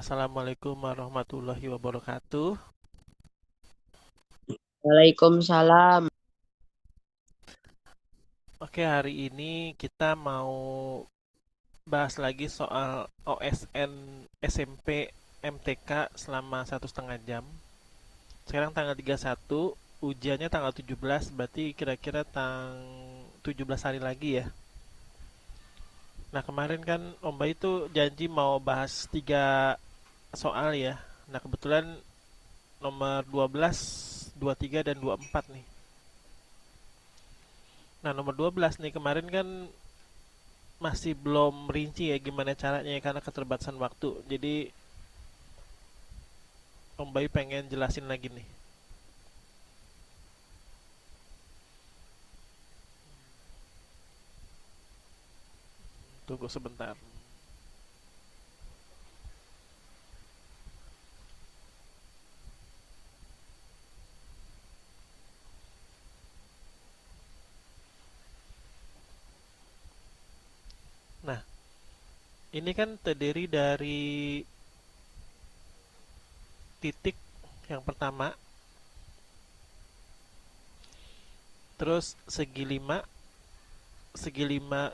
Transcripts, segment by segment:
Assalamualaikum warahmatullahi wabarakatuh. Waalaikumsalam. Oke, hari ini kita mau bahas lagi soal OSN SMP MTK selama 1,5 jam. Sekarang tanggal 31, ujiannya tanggal 17, berarti kira-kira 17 hari lagi ya. Nah, kemarin kan Om Bayu tuh janji mau bahas 3 soal ya. Nah, kebetulan nomor 12, 23, dan 24 nih. Nah, nomor 12 nih kemarin kan masih belum rinci ya gimana caranya ya, karena keterbatasan waktu. Jadi Om Bayu pengen jelasin lagi nih. Tunggu sebentar. Nah, ini kan terdiri dari titik yang pertama, terus segi lima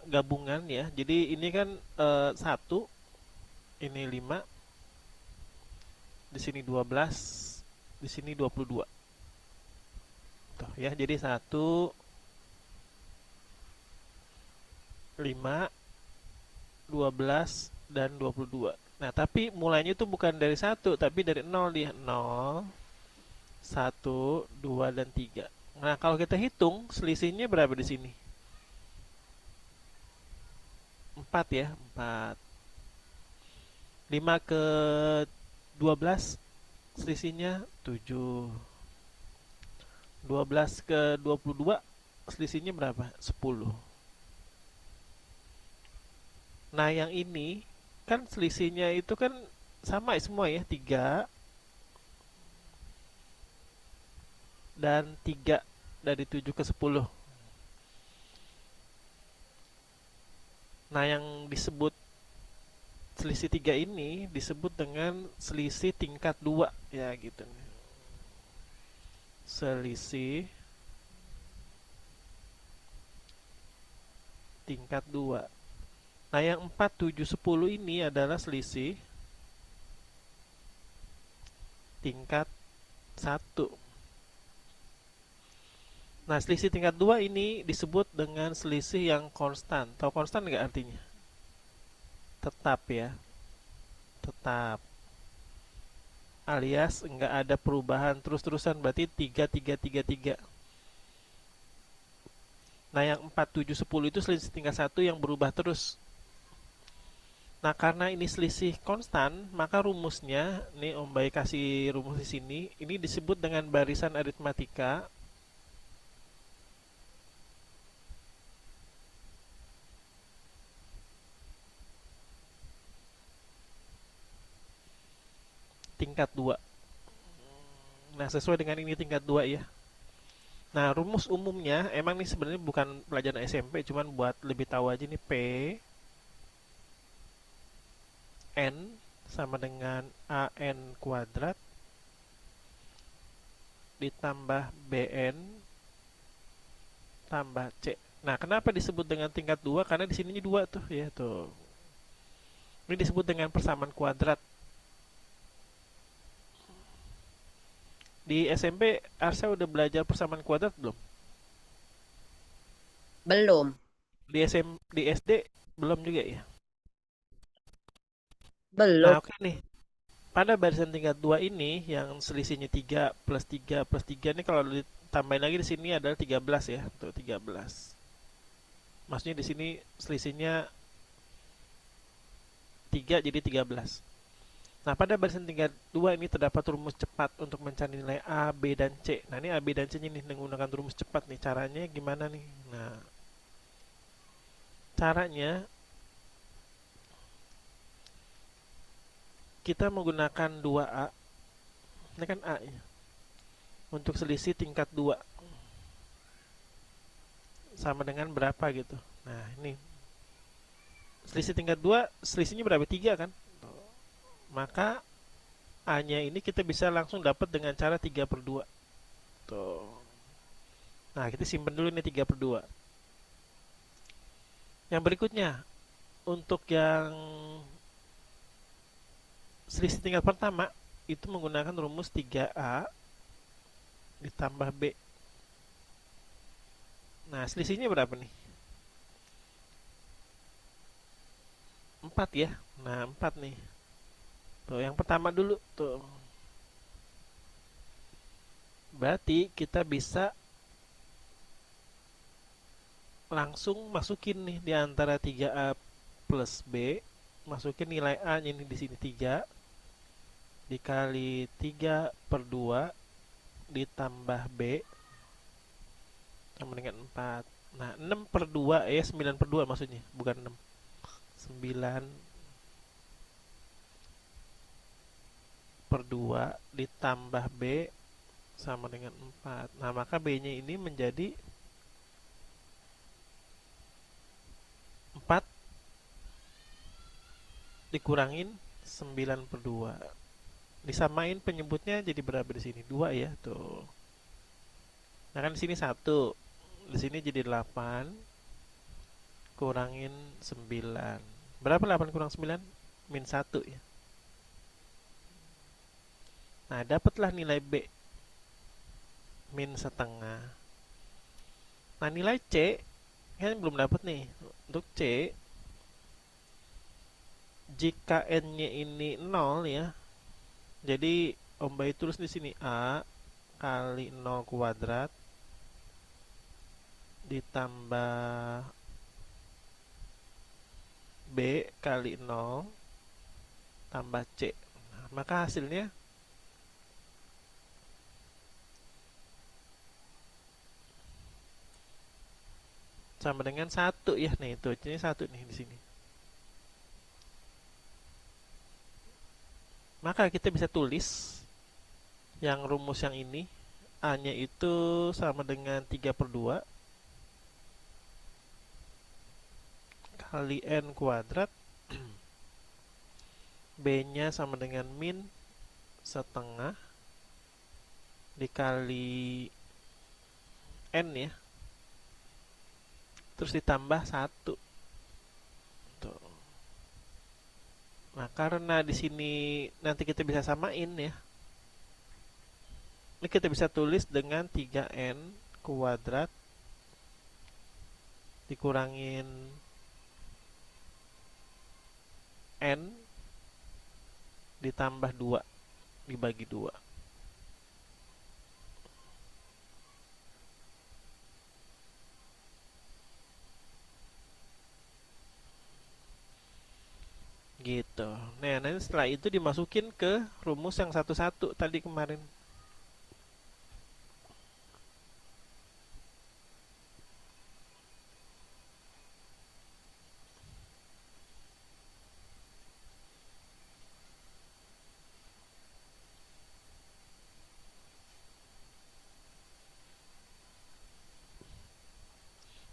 gabungan ya. Jadi ini kan satu, ini 5, di sini 12, di sini 22. Tuh ya, jadi 1, 5, 12, dan 22. Nah, tapi mulainya itu bukan dari satu, tapi dari nol dia. Nol, satu, 2, dan 3. Nah, kalau kita hitung, selisihnya berapa di sini? 4 ya, 4. 5 ke 12, selisihnya 7. 12 ke 22, selisihnya berapa? 10. Nah, yang ini kan selisihnya itu kan sama semua ya, 3 dan 3 dari 7 ke 10. Nah, yang disebut selisih 3 ini disebut dengan selisih tingkat 2 ya gitu nih. Selisih tingkat 2. Nah, yang 4, 7, 10 ini adalah selisih tingkat 1. Nah, selisih tingkat 2 ini disebut dengan selisih yang konstan. Tahu konstan nggak artinya? Tetap ya, tetap. Alias nggak ada perubahan terus-terusan, berarti 3, 3, 3, 3. Nah, yang 4, 7, 10 itu selisih tingkat 1 yang berubah terus. Nah, karena ini selisih konstan, maka rumusnya, nih Om Bay kasih rumus di sini, ini disebut dengan barisan aritmatika tingkat 2. Nah, sesuai dengan ini tingkat 2 ya. Nah, rumus umumnya, emang nih sebenarnya bukan pelajaran SMP, cuman buat lebih tahu aja nih, P N sama dengan AN kuadrat ditambah BN tambah C. Nah, kenapa disebut dengan tingkat 2? Karena di sininya 2 tuh ya, tuh. Ini disebut dengan persamaan kuadrat. Di SMP, Arsa udah belajar persamaan kuadrat belum? Belum, Di SD belum juga ya? Nah, belum. oke nih. Pada barisan tingkat 2 ini yang selisihnya 3 plus 3 plus 3 ini, kalau ditambahin lagi di sini adalah 13 ya. Tuh, 13. Maksudnya di sini selisihnya 3 jadi 13. Nah, pada barisan tingkat 2 ini terdapat rumus cepat untuk mencari nilai A, B, dan C. Nah, ini A, B, dan C ini menggunakan rumus cepat nih. Caranya gimana nih? Nah, caranya kita menggunakan 2A. Ini kan A ya. Untuk selisih tingkat 2 sama dengan berapa gitu. Nah, ini selisih tingkat 2, selisihnya berapa? 3 kan? maka A-nya ini kita bisa langsung dapat dengan cara 3/2. Tuh. Nah, kita simpan dulu nih 3/2. Yang berikutnya, untuk yang selisih tingkat pertama, itu menggunakan rumus 3A ditambah B. Nah, selisihnya berapa nih? 4 ya. Nah, 4 nih. Tuh, yang pertama dulu. Tuh. Berarti kita bisa langsung masukin nih di antara 3A plus B. Masukin nilai A-nya ini di sini 3 dikali 3/2 ditambah B sama dengan 4. Nah, 6/2 ya, 9/2 maksudnya, bukan 6. 9/2 ditambah B sama dengan 4. Nah, maka B-nya ini menjadi 4 dikurangin 9/2. Disamain penyebutnya jadi berapa di sini? 2 ya, tuh. Nah, kan di sini 1. Di sini jadi 8 kurangin 9. Berapa 8 kurang 9? Min 1 ya. Nah, dapatlah nilai B min setengah. Nah, nilai C kan belum dapat nih. Untuk C, jika n-nya ini 0 ya. Jadi Om Bayu tulis di sini A kali 0 kuadrat ditambah B kali 0 tambah C. Nah, maka hasilnya sama dengan 1 ya. Nih, itu ini 1 nih di sini. Maka kita bisa tulis yang rumus yang ini A-nya itu sama dengan 3/2 kali N kuadrat, B-nya sama dengan min setengah dikali N ya, terus ditambah 1. Tuh. Nah, karena di sini nanti kita bisa samain ya. Ini kita bisa tulis dengan 3N kuadrat dikurangin N ditambah 2 dibagi 2. Gitu. Nah, nanti setelah itu dimasukin ke rumus yang satu-satu tadi kemarin.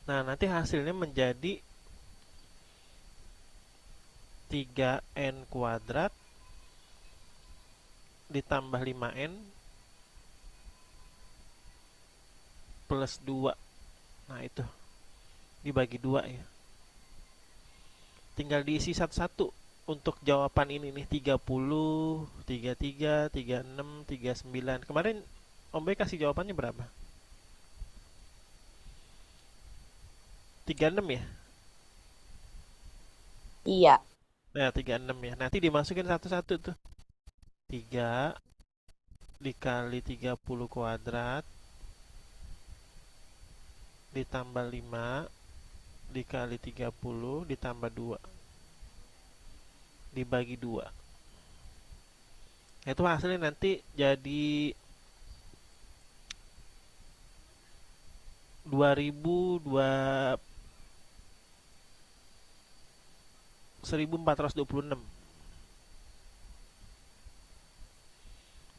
Nah, nanti hasilnya menjadi 3N kuadrat ditambah 5N plus 2. Nah, itu dibagi 2 ya. Tinggal diisi satu-satu untuk jawaban ini nih, 30, 33, 36, 39. Kemarin Om Boy kasih jawabannya berapa? 36 ya? Iya. Nah, 36 ya. Nanti dimasukin satu-satu tuh. 3 dikali 30 kuadrat ditambah 5 dikali 30 ditambah 2 dibagi 2. Nah, itu hasilnya nanti jadi 1426.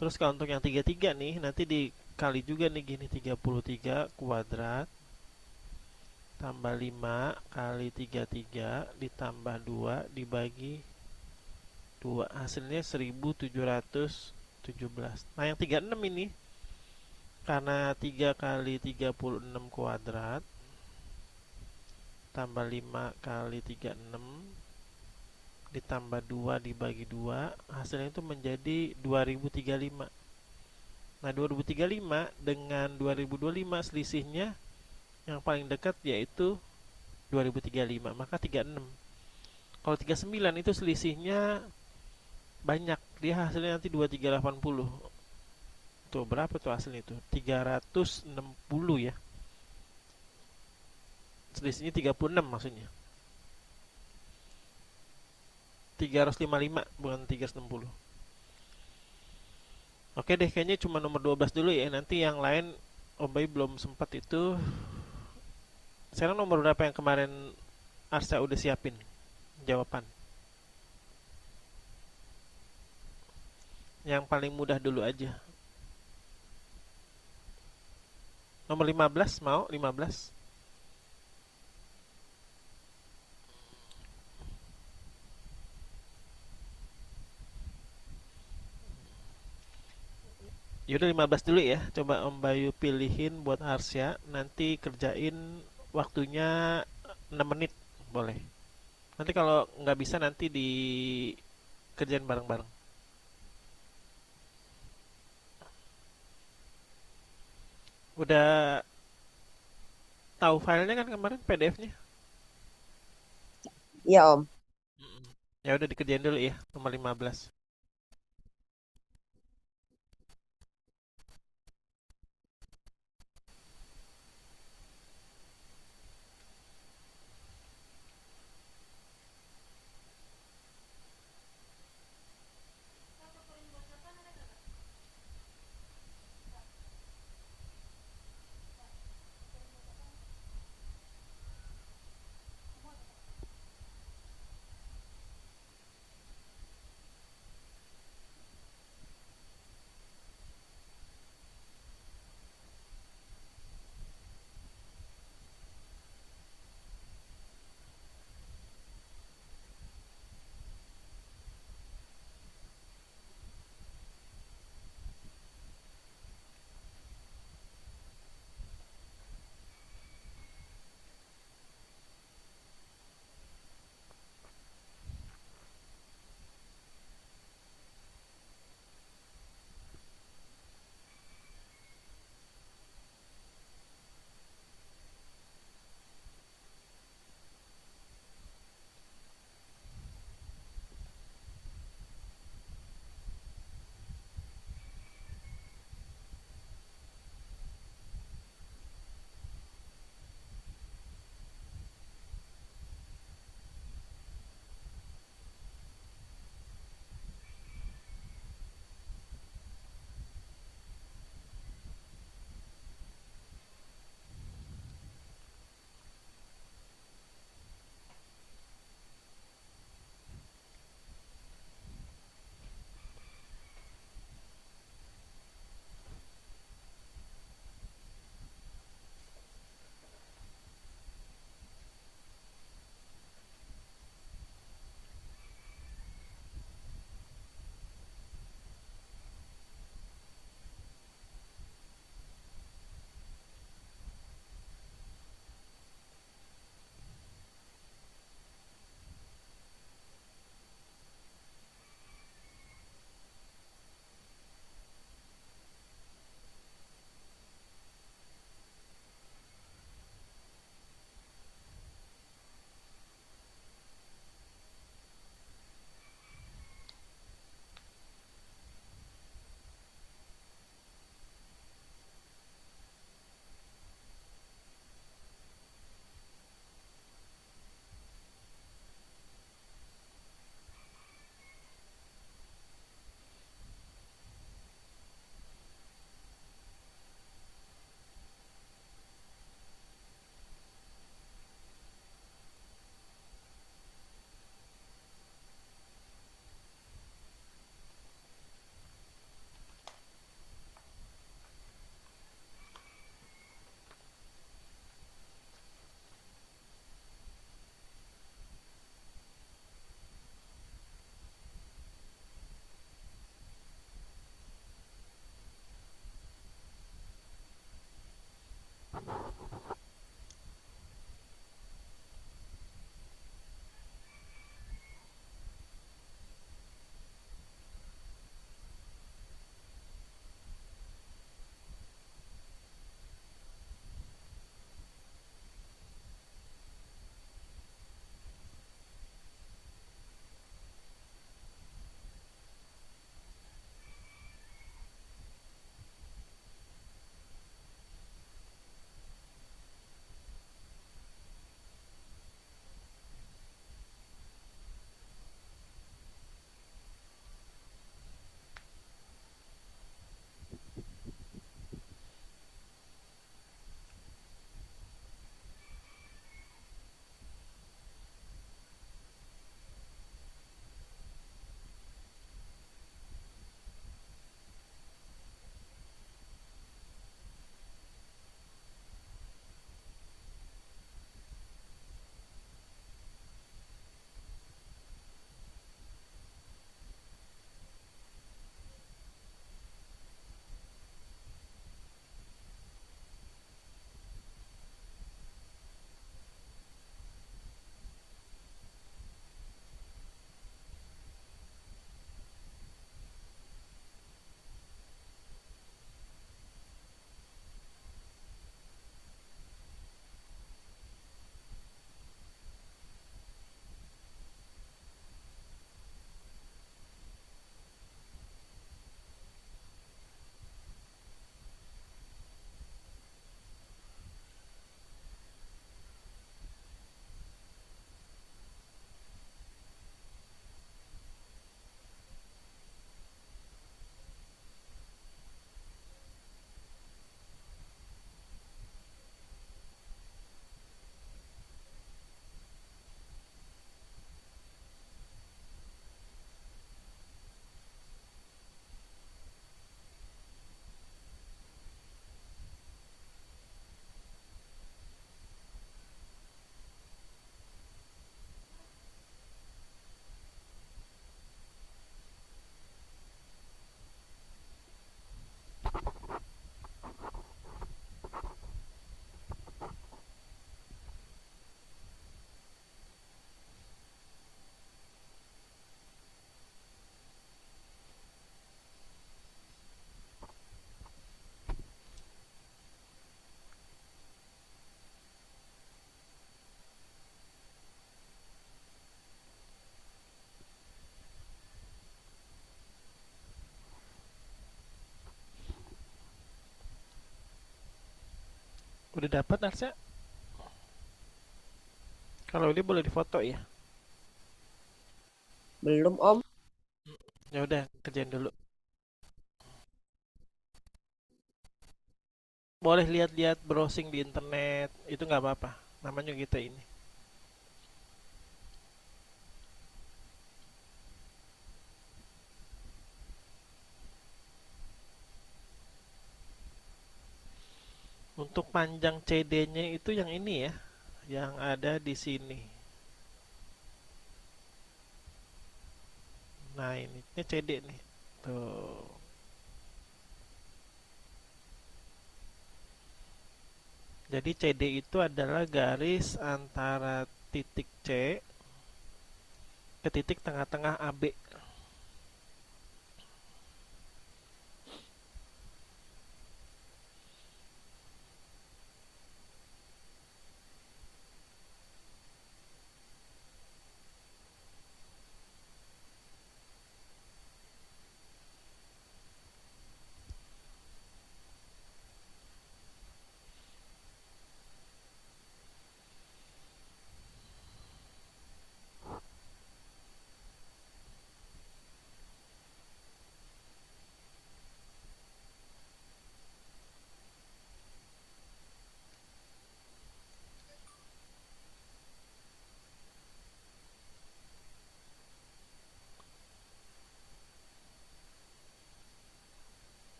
Terus kalau untuk yang 33 nih, nanti dikali juga nih gini, 33 kuadrat tambah 5 kali 33 ditambah 2 dibagi 2. Hasilnya 1717. Nah, yang 36 ini karena 3 kali 36 kuadrat tambah 5 kali 36 ditambah 2 dibagi 2, hasilnya itu menjadi 2035. Nah, 2035 dengan 2025 selisihnya yang paling dekat yaitu 2035, maka 36. Kalau 39 itu selisihnya banyak, dia hasilnya nanti 2380. Tuh, berapa tuh hasilnya itu? 360 ya. Selisihnya 36 maksudnya. 355 bukan 360. Oke deh, kayaknya cuma nomor 12 dulu ya. Nanti yang lain Om Bayi belum sempat itu. Sekarang nomor berapa yang kemarin Arsa udah siapin jawaban? Yang paling mudah dulu aja. Nomor 15 mau? 15. Yaudah 15 dulu ya. Coba Om Bayu pilihin buat Arsya. Nanti kerjain waktunya 6 menit. Boleh. Nanti kalau nggak bisa nanti dikerjain bareng-bareng. Udah tahu filenya kan kemarin PDF-nya? Iya, Om. Ya udah dikerjain dulu ya, nomor 15. Udah dapat Arsya? Kalau ini boleh difoto ya. Belum, Om. Ya udah, kerjain dulu. Boleh lihat-lihat browsing di internet, itu nggak apa-apa. Namanya kita ini. Untuk panjang CD-nya itu yang ini ya, yang ada di sini. Nah ini CD nih. Tuh. Jadi CD itu adalah garis antara titik C ke titik tengah-tengah AB.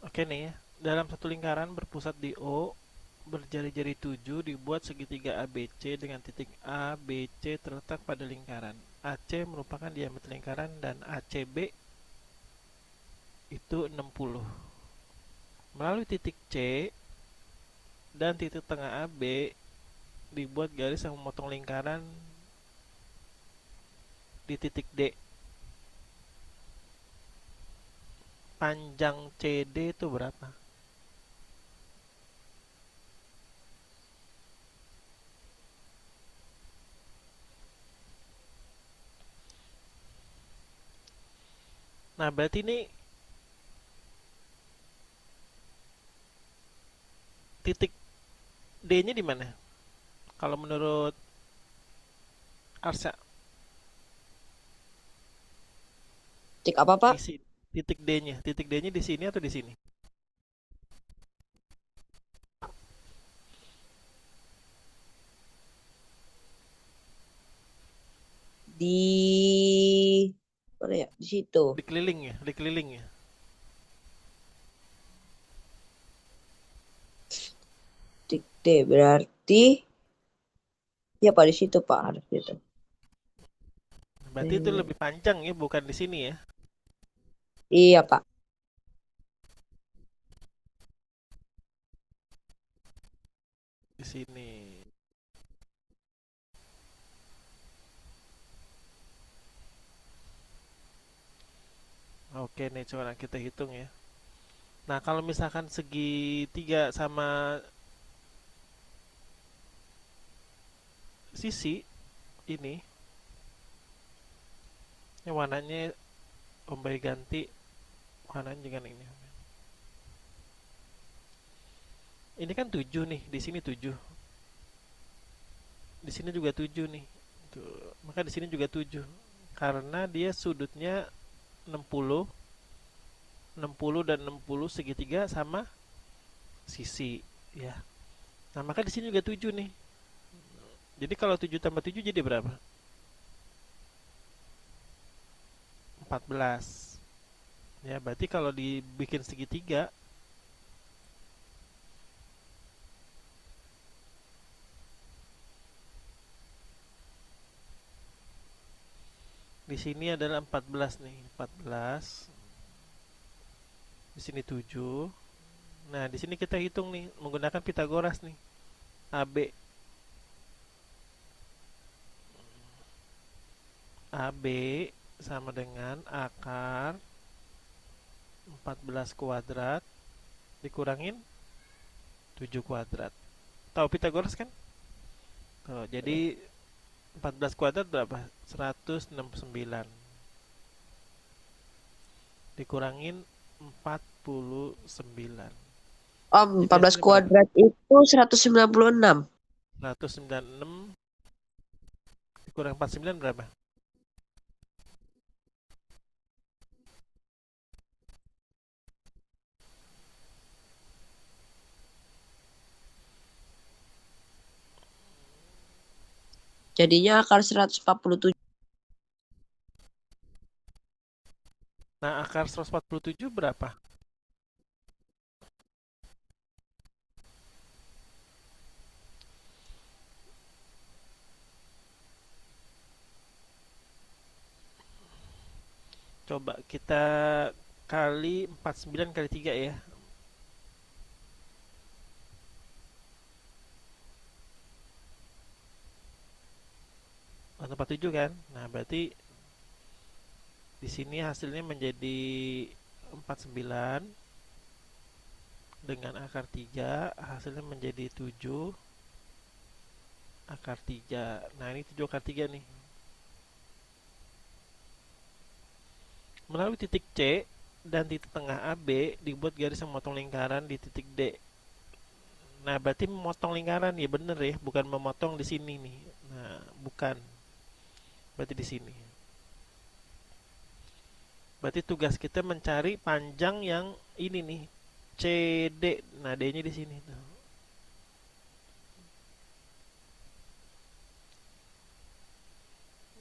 Oke nih ya. Dalam satu lingkaran berpusat di O, berjari-jari 7 dibuat segitiga ABC dengan titik A, B, C terletak pada lingkaran. AC merupakan diameter lingkaran dan ACB itu 60. Melalui titik C dan titik tengah AB dibuat garis yang memotong lingkaran di titik D. Panjang CD itu berapa? Nah, berarti ini titik D-nya di mana? Kalau menurut Arsa, Cek apa, Pak? di sini. Titik D-nya, titik D-nya di sini atau di sini? Di mana ya? Di situ. Dikeliling ya, dikeliling ya. Titik D berarti ya Pak di situ Pak harus gitu. Berarti itu Eh, lebih panjang ya, bukan di sini ya. iya Pak. Di sini. Oke nih, coba kita hitung ya. Nah, kalau misalkan segitiga sama sisi ini, Yang warnanya Om Bayu ganti warnanya dengan ini. Ini kan 7 nih, di sini 7. Di sini juga 7 nih. Tuh, maka di sini juga 7. Karena dia sudutnya 60, 60 dan 60 segitiga sama sisi, ya. Nah, maka di sini juga 7 nih. Jadi kalau 7 tambah 7 jadi berapa? 14. Ya, berarti kalau dibikin segitiga, di sini adalah 14 nih, 14. Di sini 7. Nah, di sini kita hitung nih menggunakan Pitagoras nih. AB AB sama dengan akar 14 kuadrat dikurangin 7 kuadrat. Tahu Pitagoras kan? Tuh, jadi 14 kuadrat berapa? 169 dikurangin 49. Om, Jadi 14 hasilnya berapa? kuadrat itu 196. 196 dikurang 49 berapa? Jadinya akar 147. Nah, akar 147 berapa? Coba kita kali 49 kali 3 ya. 47 kan? Nah, berarti di sini hasilnya menjadi 49 dengan akar 3, hasilnya menjadi 7 akar 3. Nah, ini 7 akar 3 nih. Melalui titik C dan titik tengah AB dibuat garis yang memotong lingkaran di titik D. Nah, berarti memotong lingkaran ya bener ya, bukan memotong di sini nih. Nah, bukan. Berarti di sini. Berarti tugas kita mencari panjang yang ini nih, CD. Nah, D-nya di sini tuh.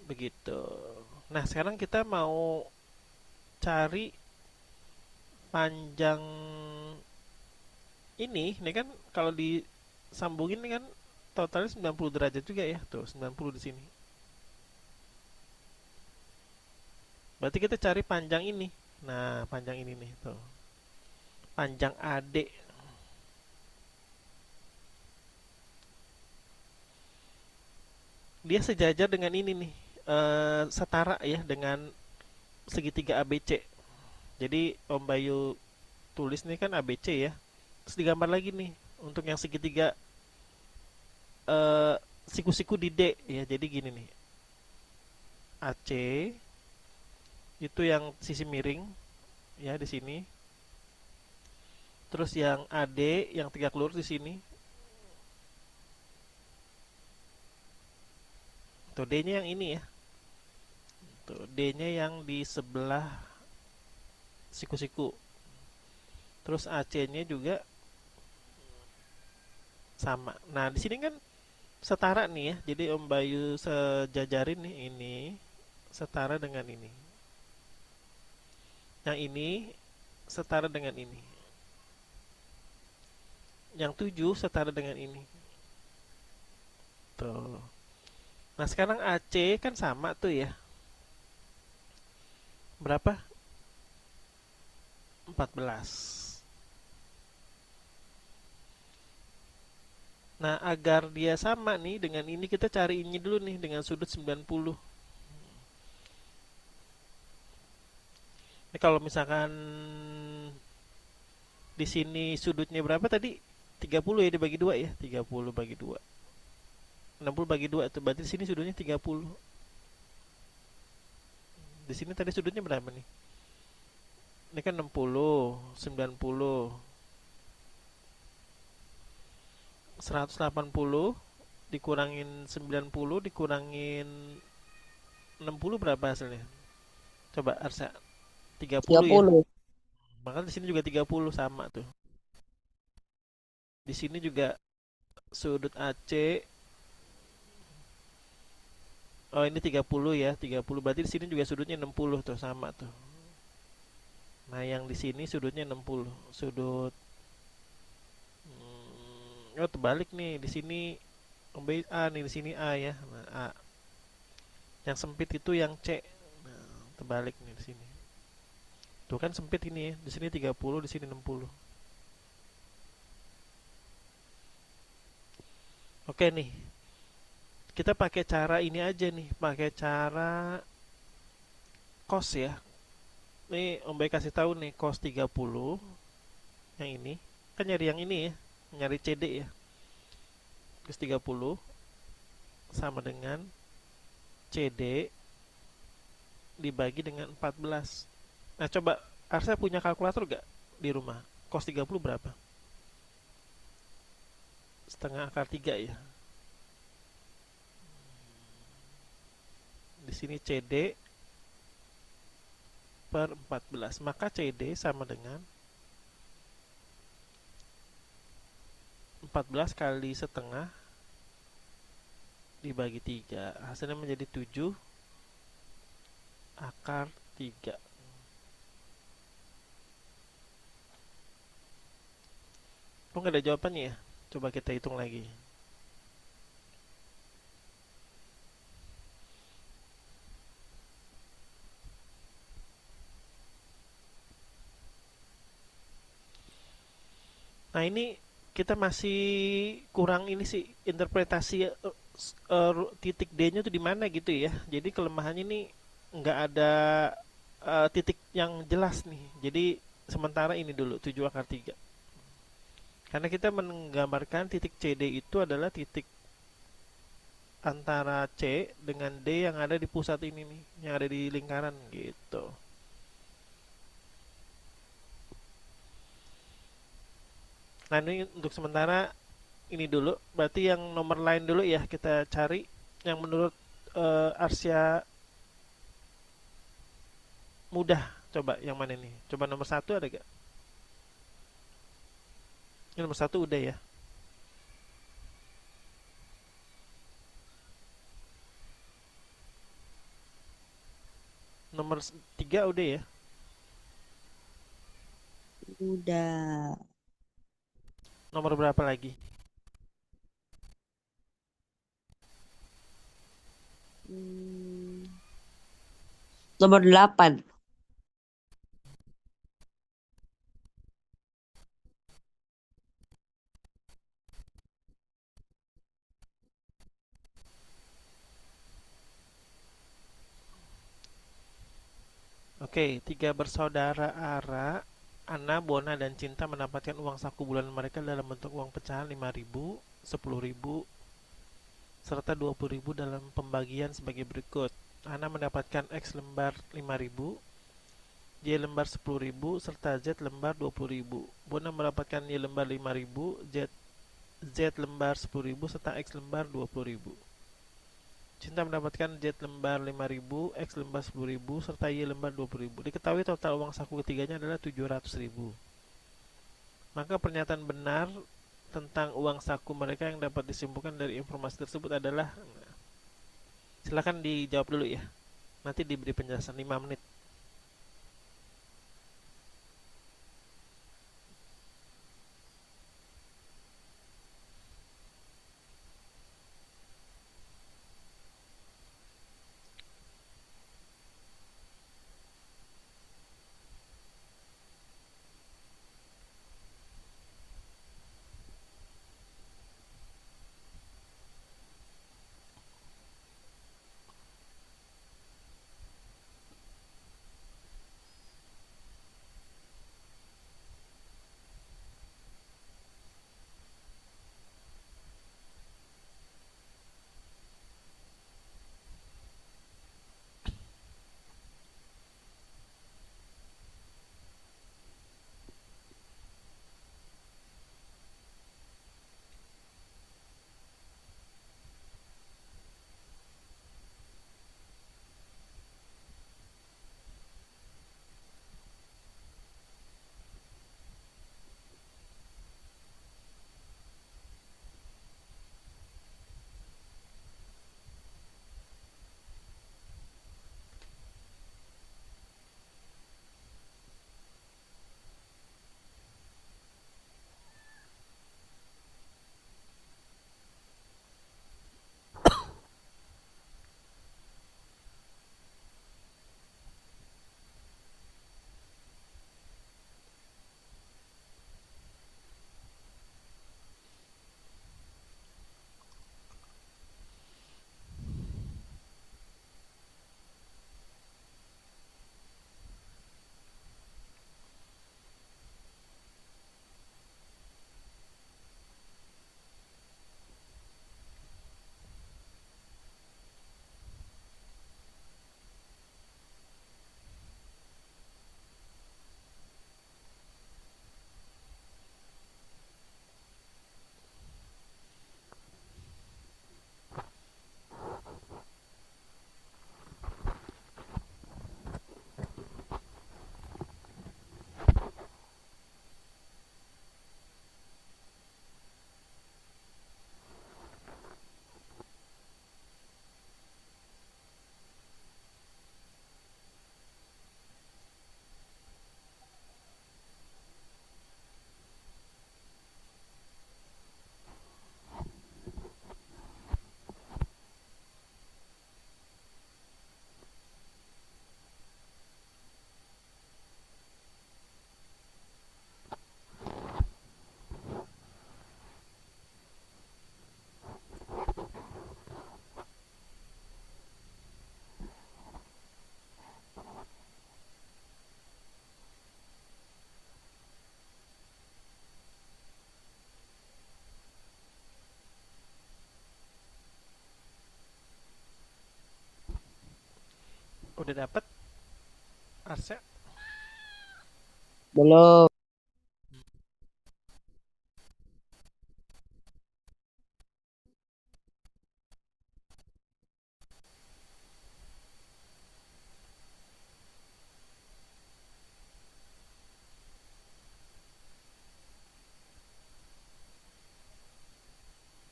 Begitu. Nah, sekarang kita mau cari panjang ini kan kalau disambungin ini kan totalnya 90 derajat juga ya. Tuh, 90 di sini. Berarti kita cari panjang ini. Nah, panjang ini nih, tuh. Panjang AD. Dia sejajar dengan ini nih. Setara ya dengan segitiga ABC. Jadi Om Bayu tulis nih kan ABC ya. Terus digambar lagi nih untuk yang segitiga eh, siku-siku di D ya. Jadi gini nih. AC itu yang sisi miring ya di sini. Terus yang AD yang tegak lurus di sini. Tuh D-nya yang ini ya. Tuh D-nya yang di sebelah siku-siku. Terus AC-nya juga sama. Nah, di sini kan setara nih ya. Jadi Om Bayu sejajarin nih ini setara dengan ini. Yang ini setara dengan ini. Yang 7 setara dengan ini. Tuh. Nah, sekarang AC kan sama tuh ya. Berapa? 14. Nah, agar dia sama nih dengan ini kita cari ini dulu nih dengan sudut 90. Ini kalau misalkan di sini sudutnya berapa tadi? 30 ya dibagi 2 ya. 30 bagi 2. 60 bagi 2 itu berarti di sini sudutnya 30. Di sini tadi sudutnya berapa nih? Ini kan 60, 90, 180 dikurangin 90 dikurangin 60 berapa hasilnya? Coba Arsa, 30 ya. 30. Maka di sini juga 30 sama tuh. Di sini juga sudut AC. Oh, ini 30 ya, 30. Berarti di sini juga sudutnya 60 tuh, sama tuh. Nah, yang di sini sudutnya 60. Sudut oh terbalik nih. Di sini A nih, di sini A ya. Nah, A. Yang sempit itu yang C. Nah, terbalik nih di sini. Tuh kan sempit ini ya. Di sini 30, di sini 60. Oke nih. Kita pakai cara ini aja nih, pakai cara cos ya. Nih Om Bay kasih tahu nih cos 30 yang ini. Kan nyari yang ini ya, nyari CD ya. Cos 30 sama dengan CD dibagi dengan 14. Nah, coba Arsa punya kalkulator gak di rumah? Cos 30 berapa? Setengah akar 3 ya. Di sini CD per 14. Maka CD sama dengan 14 kali setengah dibagi 3. Hasilnya menjadi 7 akar 3. Kok nggak ada jawabannya ya? Coba kita hitung lagi. Nah ini kita masih kurang ini sih interpretasi titik D-nya tuh di mana gitu ya. Jadi kelemahannya ini nggak ada titik yang jelas nih. Jadi sementara ini dulu 7 akar 3. Karena kita menggambarkan titik CD itu adalah titik antara C dengan D yang ada di pusat ini nih, yang ada di lingkaran gitu. Nah ini untuk sementara ini dulu. Berarti yang nomor lain dulu ya kita cari yang menurut Arsya mudah. Coba yang mana nih? Coba nomor satu ada gak? Ini nomor satu udah ya. Nomor tiga udah ya. Udah. Nomor berapa lagi? Hmm, Nomor 8. Oke, tiga bersaudara Ara, Ana, Bona, dan Cinta mendapatkan uang saku bulanan mereka dalam bentuk uang pecahan 5.000, 10.000, serta 20.000 dalam pembagian sebagai berikut. Ana mendapatkan X lembar 5.000, Y lembar 10.000, serta Z lembar 20.000. Bona mendapatkan Y lembar 5.000, Z lembar 10.000, serta X lembar 20.000. Cinta mendapatkan Z lembar 5.000, X lembar 10.000, serta Y lembar 20.000. Diketahui total uang saku ketiganya adalah 700.000. Maka pernyataan benar tentang uang saku mereka yang dapat disimpulkan dari informasi tersebut adalah, silakan dijawab dulu ya. Nanti diberi penjelasan 5 menit. Udah dapat Arsya? Belum.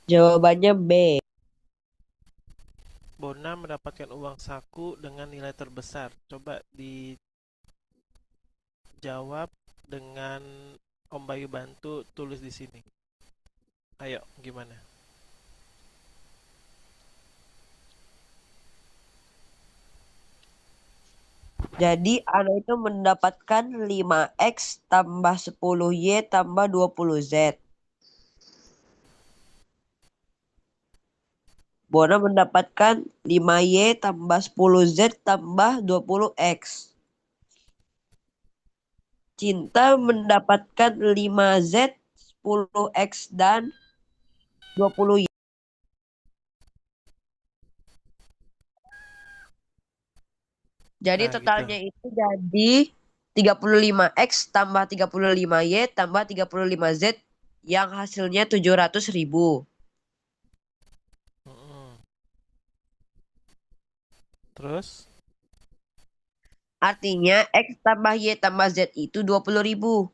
Jawabannya B. Bona mendapatkan uang saku dengan nilai terbesar. Coba dijawab dengan Om Bayu bantu tulis di sini. Ayo, gimana? Jadi Ana itu mendapatkan 5X tambah 10Y tambah 20Z. Bona mendapatkan 5Y tambah 10Z tambah 20X. Cinta mendapatkan 5Z, 10X, dan 20Y. Jadi Nah, gitu. totalnya itu jadi 35X tambah 35Y tambah 35Z yang hasilnya 700.000. Mm-mm. Terus, Artinya X tambah Y tambah Z itu 20.000.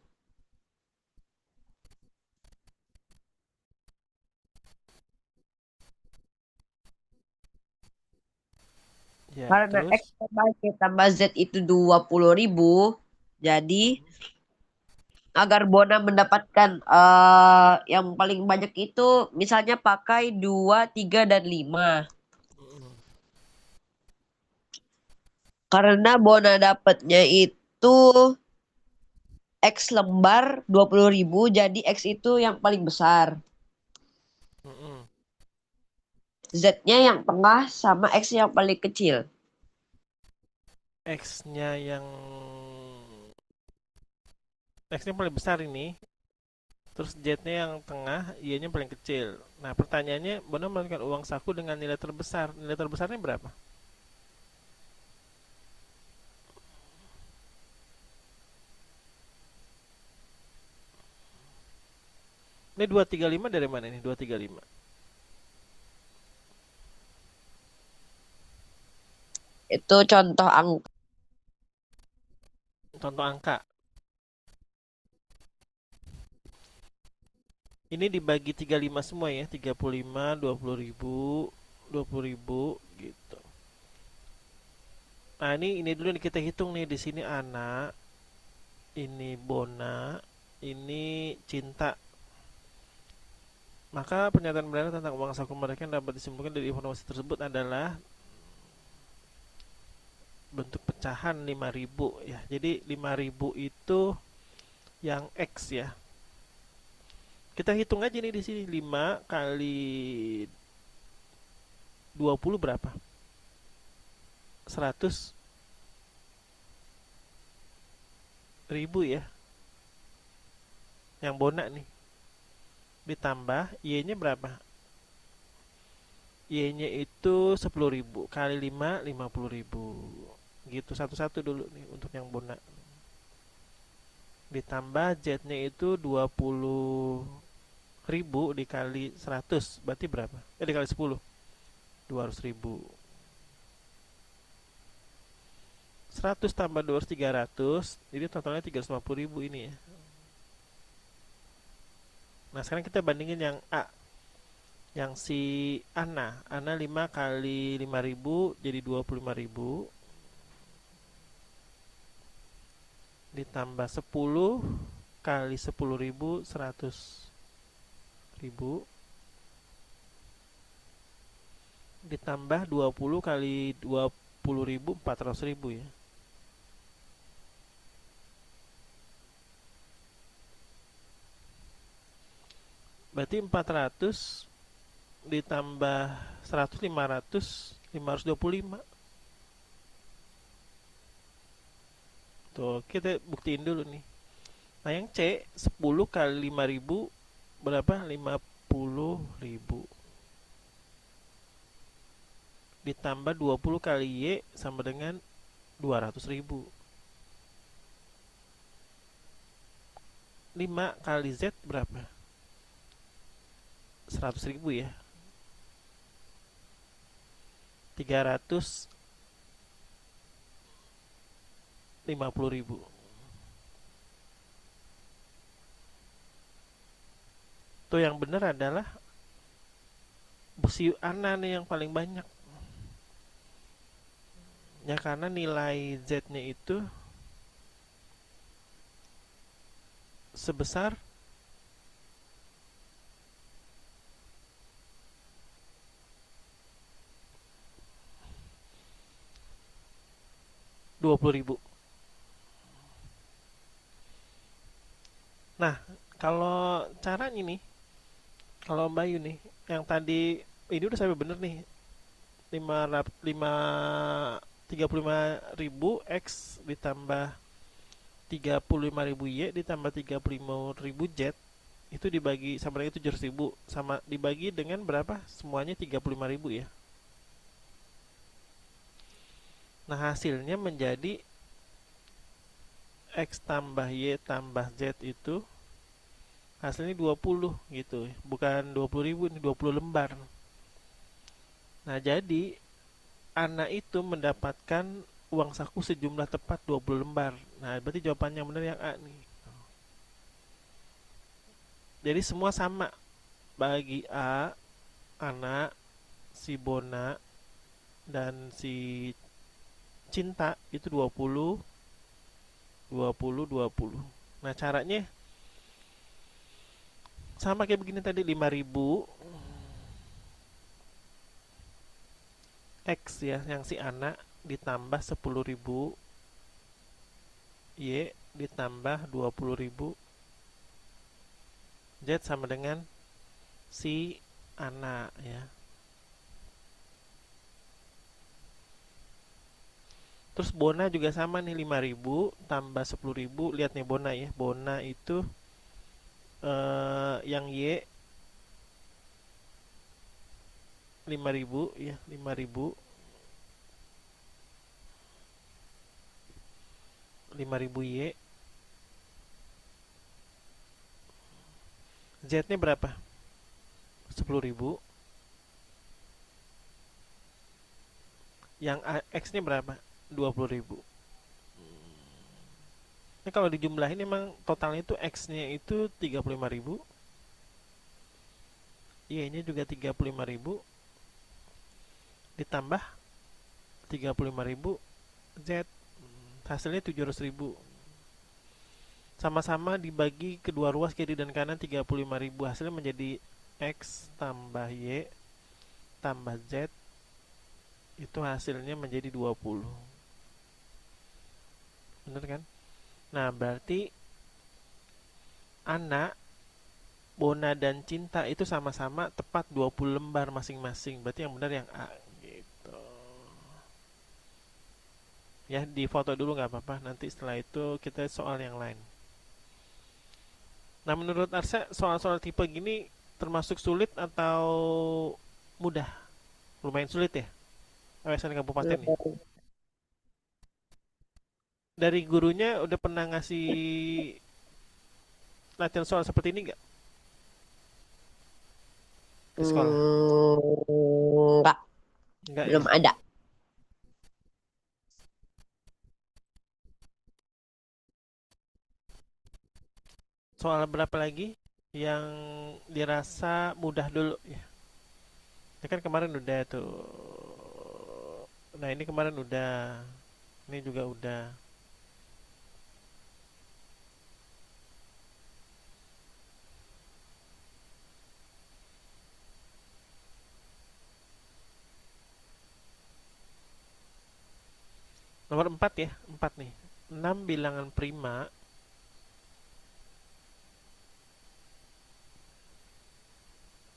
ya, Karena X terus. tambah Y tambah Z itu 20.000. Jadi Mm-mm. agar Bona mendapatkan yang paling banyak itu misalnya pakai 2, 3, dan 5. Mm-mm. Karena Bona dapatnya itu X lembar 20.000, jadi X itu yang paling besar. Mm-mm. Z-nya yang tengah sama X yang paling kecil. X-nya yang X-nya paling besar ini, terus Z-nya yang tengah, Y-nya paling kecil. Nah, pertanyaannya, Bona mendapatkan uang saku dengan nilai terbesar. Nilai terbesarnya berapa? Ini 235 dari mana ini? 235. Itu contoh angka. Contoh angka. Ini dibagi 35 semua ya. 35, 20.000, 20.000 gitu. Nah, ini dulu nih kita hitung nih di sini anak, ini Bona, ini Cinta. Maka pernyataan benar tentang uang saku mereka yang dapat disimpulkan dari informasi tersebut adalah bentuk pecahan 5.000 ya. Jadi 5.000 itu yang X ya. Kita hitung aja nih di sini 5 kali 20 berapa? 100.000 ya. Yang Bona nih. Ditambah Y-nya berapa? Y-nya itu 10.000 kali 5 50.000. Gitu satu-satu dulu nih untuk yang Bona. Ditambah Z-nya itu 20.000 dikali 100 berarti berapa? Dikali 10 200.000. 100 tambah 200 300, jadi totalnya 350.000 ini ya. Nah, sekarang kita bandingin yang A, yang si Ana 5 kali 5.000 jadi 25.000 ditambah 10 kali 10.000 100.000 ditambah 20 kali 20.000 400.000 ya. Berarti 400 ditambah 100 525. Tuh, kita buktiin dulu nih. Nah, yang C 10 kali 5.000 berapa? 50.000 ditambah 20 kali Y sama dengan 200.000. 5 kali Z berapa? 100.000 ya. 350.000. Tuh yang benar adalah si Ana nih yang paling banyak. Ya karena nilai Z-nya itu sebesar 20.000. Nah, kalau caranya nih, kalau Mbak Yu nih, yang tadi ini udah sampai bener nih, 35.000 X ditambah 35.000 Y ditambah 35.000 Z itu dibagi sama dengan 700.000 sama dibagi dengan berapa? Semuanya 35.000 ya. Nah, hasilnya menjadi X tambah Y tambah Z itu hasilnya 20 gitu. Bukan 20.000, ini 20 lembar. Nah, jadi anak itu mendapatkan uang saku sejumlah tepat 20 lembar. Nah, berarti jawabannya benar yang A nih. Jadi semua sama bagi A, anak, si Bona, dan si Cinta itu 20, 20, 20. Nah, caranya sama kayak begini tadi 5.000 X ya yang si anak ditambah 10.000 Y ditambah 20.000 Z sama dengan si anak ya. Terus Bona juga sama nih 5.000 tambah 10.000. Lihat nih Bona ya. Bona itu yang Y 5.000 ya, 5.000 5.000 Y. Z-nya berapa? 10.000. Yang X-nya berapa? 20.000. Ini kalau dijumlahin emang totalnya itu X-nya itu 35.000, Y-nya juga 35.000 ditambah 35.000 Z. Hasilnya 700.000. Sama-sama dibagi kedua ruas kiri dan kanan 35.000. Hasilnya menjadi X tambah Y tambah Z itu hasilnya menjadi 20. Bener kan? Nah, berarti anak, Bona dan Cinta itu sama-sama tepat 20 lembar masing-masing. Berarti yang benar yang A gitu. Ya, di foto dulu nggak apa-apa. Nanti setelah itu kita soal yang lain. Nah, menurut Arsa, soal-soal tipe gini termasuk sulit atau mudah? Lumayan sulit ya? OSN kabupaten nih. Dari gurunya udah pernah ngasih latihan soal seperti ini nggak di sekolah? Enggak, Nggak ya? belum ada. Soal berapa lagi yang dirasa mudah dulu ya? Ya kan kemarin udah tuh. Nah ini kemarin udah. Ini juga udah. Nomor 4 ya. 4 nih. 6 bilangan prima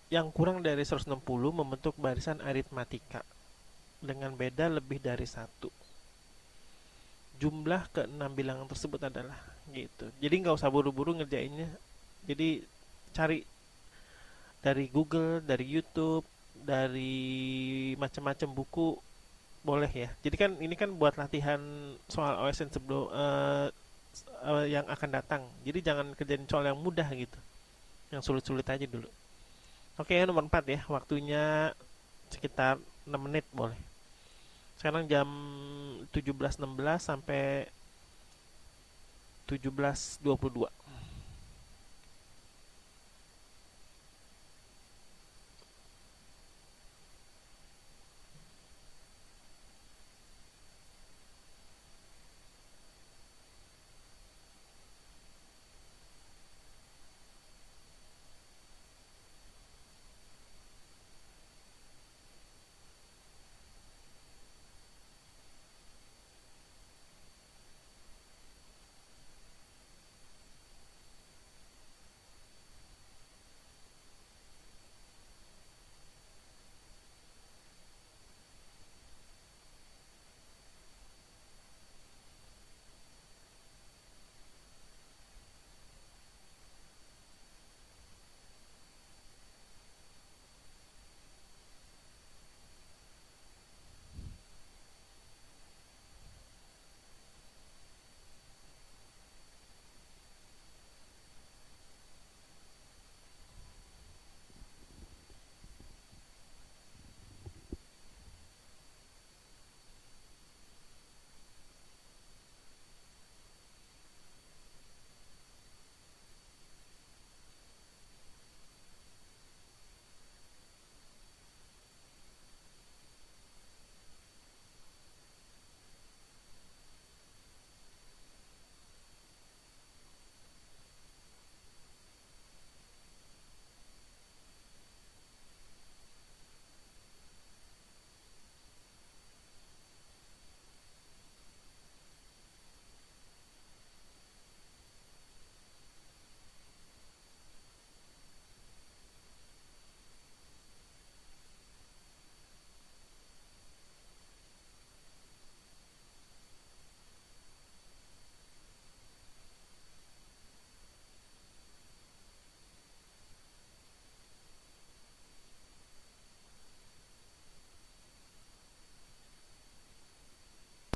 yang kurang dari 160 membentuk barisan aritmatika dengan beda lebih dari satu. Jumlah ke-6 bilangan tersebut adalah gitu. Jadi nggak usah buru-buru ngerjainnya. Jadi cari dari Google, dari YouTube, dari macam-macam buku. Boleh ya. Jadi kan ini kan buat latihan soal OSN sebelum yang akan datang. Jadi jangan kerjain soal yang mudah gitu. Yang sulit-sulit aja dulu. Oke, nomor 4 ya. Waktunya sekitar 6 menit boleh. Sekarang jam 17.16 sampai 17.22.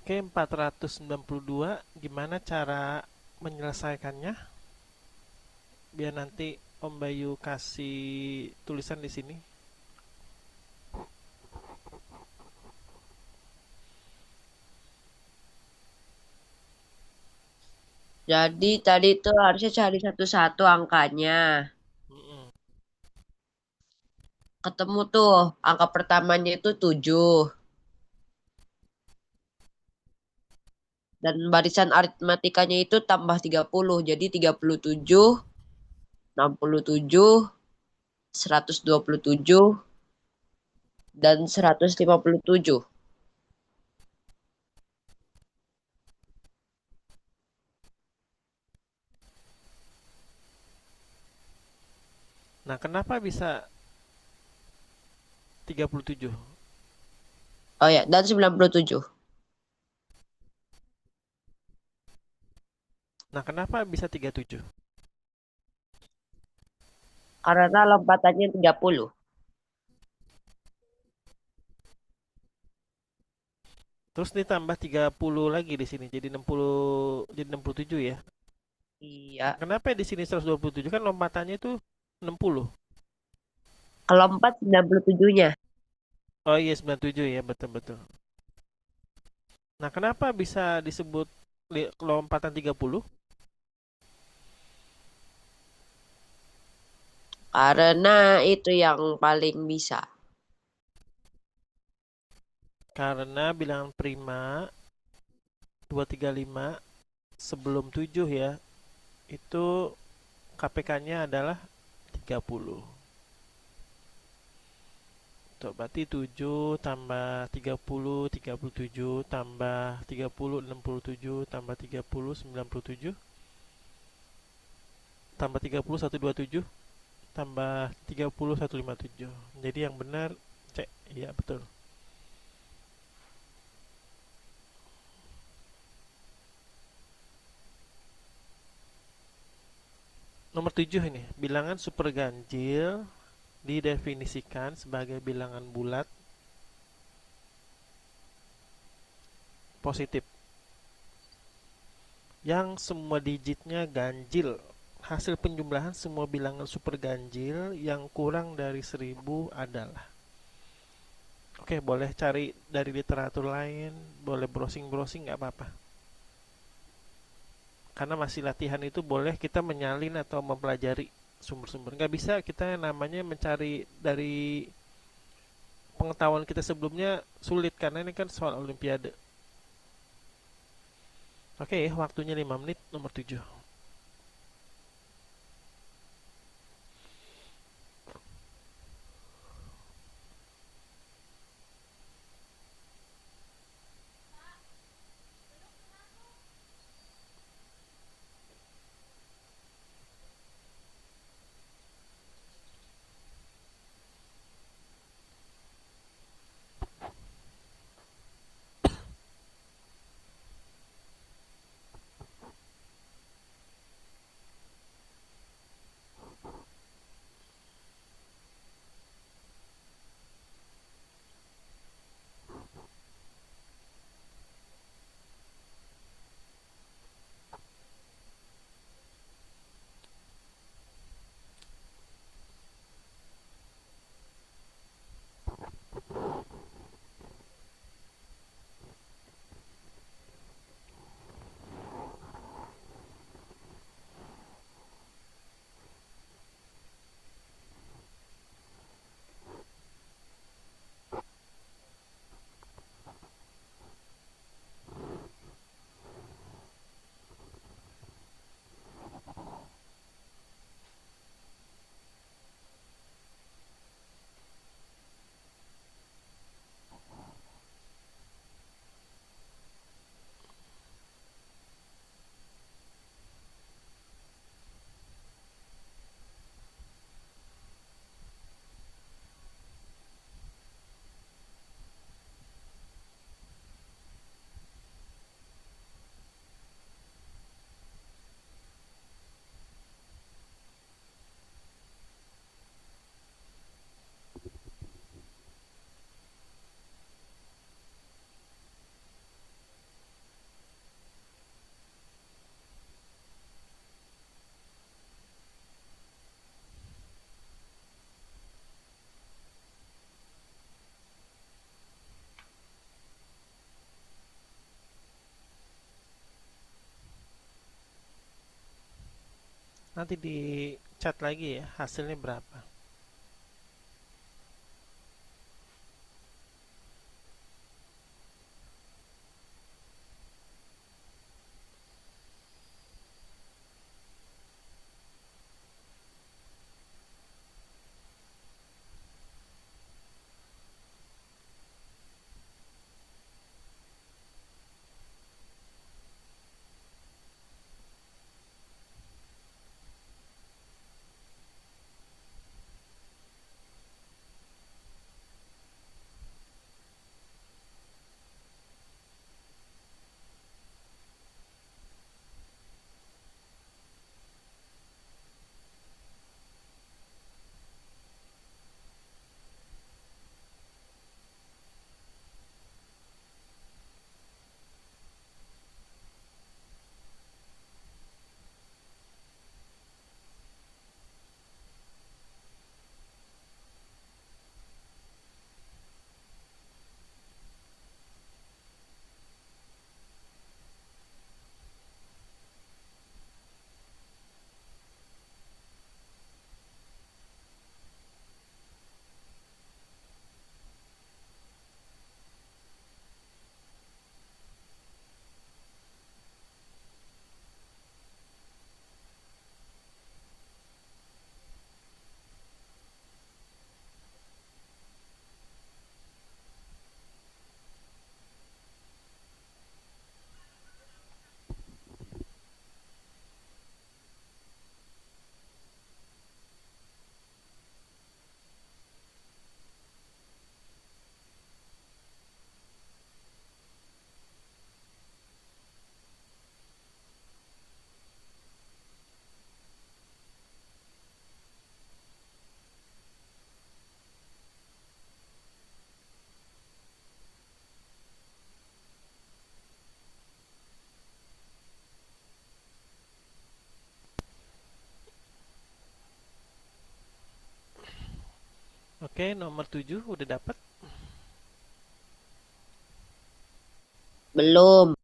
Oke, 492. Gimana cara menyelesaikannya? Biar nanti Om Bayu kasih tulisan di sini. Jadi tadi tuh harusnya cari satu-satu angkanya. Mm-mm. Ketemu tuh angka pertamanya itu 7. Dan barisan aritmatikanya itu tambah 30. Jadi 37, 67, 127, dan 157. Nah, kenapa bisa 37? Oh ya, dan 97. Nah, kenapa bisa 37? Karena lompatannya 30. Terus ditambah 30 lagi di sini jadi 60, jadi 67 ya. Iya. Kenapa di sini 127? Kan lompatannya itu 60. Kalau 4, 97-nya. Oh iya 97 ya, betul-betul. Nah, kenapa bisa disebut lompatan 30? Karena itu yang paling bisa. Karena bilangan prima 235 sebelum 7 ya, itu KPK-nya adalah 30. Tuh, berarti 7 tambah 30, 37 tambah 30, 67 tambah 30, 97 tambah 30, 127 tambah 30, 157. Jadi yang benar C. Iya, betul. Nomor 7 ini, bilangan superganjil didefinisikan sebagai bilangan bulat positif. Yang semua digitnya ganjil. Hasil penjumlahan semua bilangan super ganjil yang kurang dari 1000 adalah. Oke, boleh cari dari literatur lain, boleh browsing-browsing nggak apa-apa. Karena masih latihan itu boleh kita menyalin atau mempelajari sumber-sumber. Nggak bisa kita namanya mencari dari pengetahuan kita sebelumnya sulit karena ini kan soal olimpiade. Oke, waktunya 5 menit nomor 7. Nanti di chat lagi ya hasilnya berapa. Oke, nomor 7 udah dapat. Belum.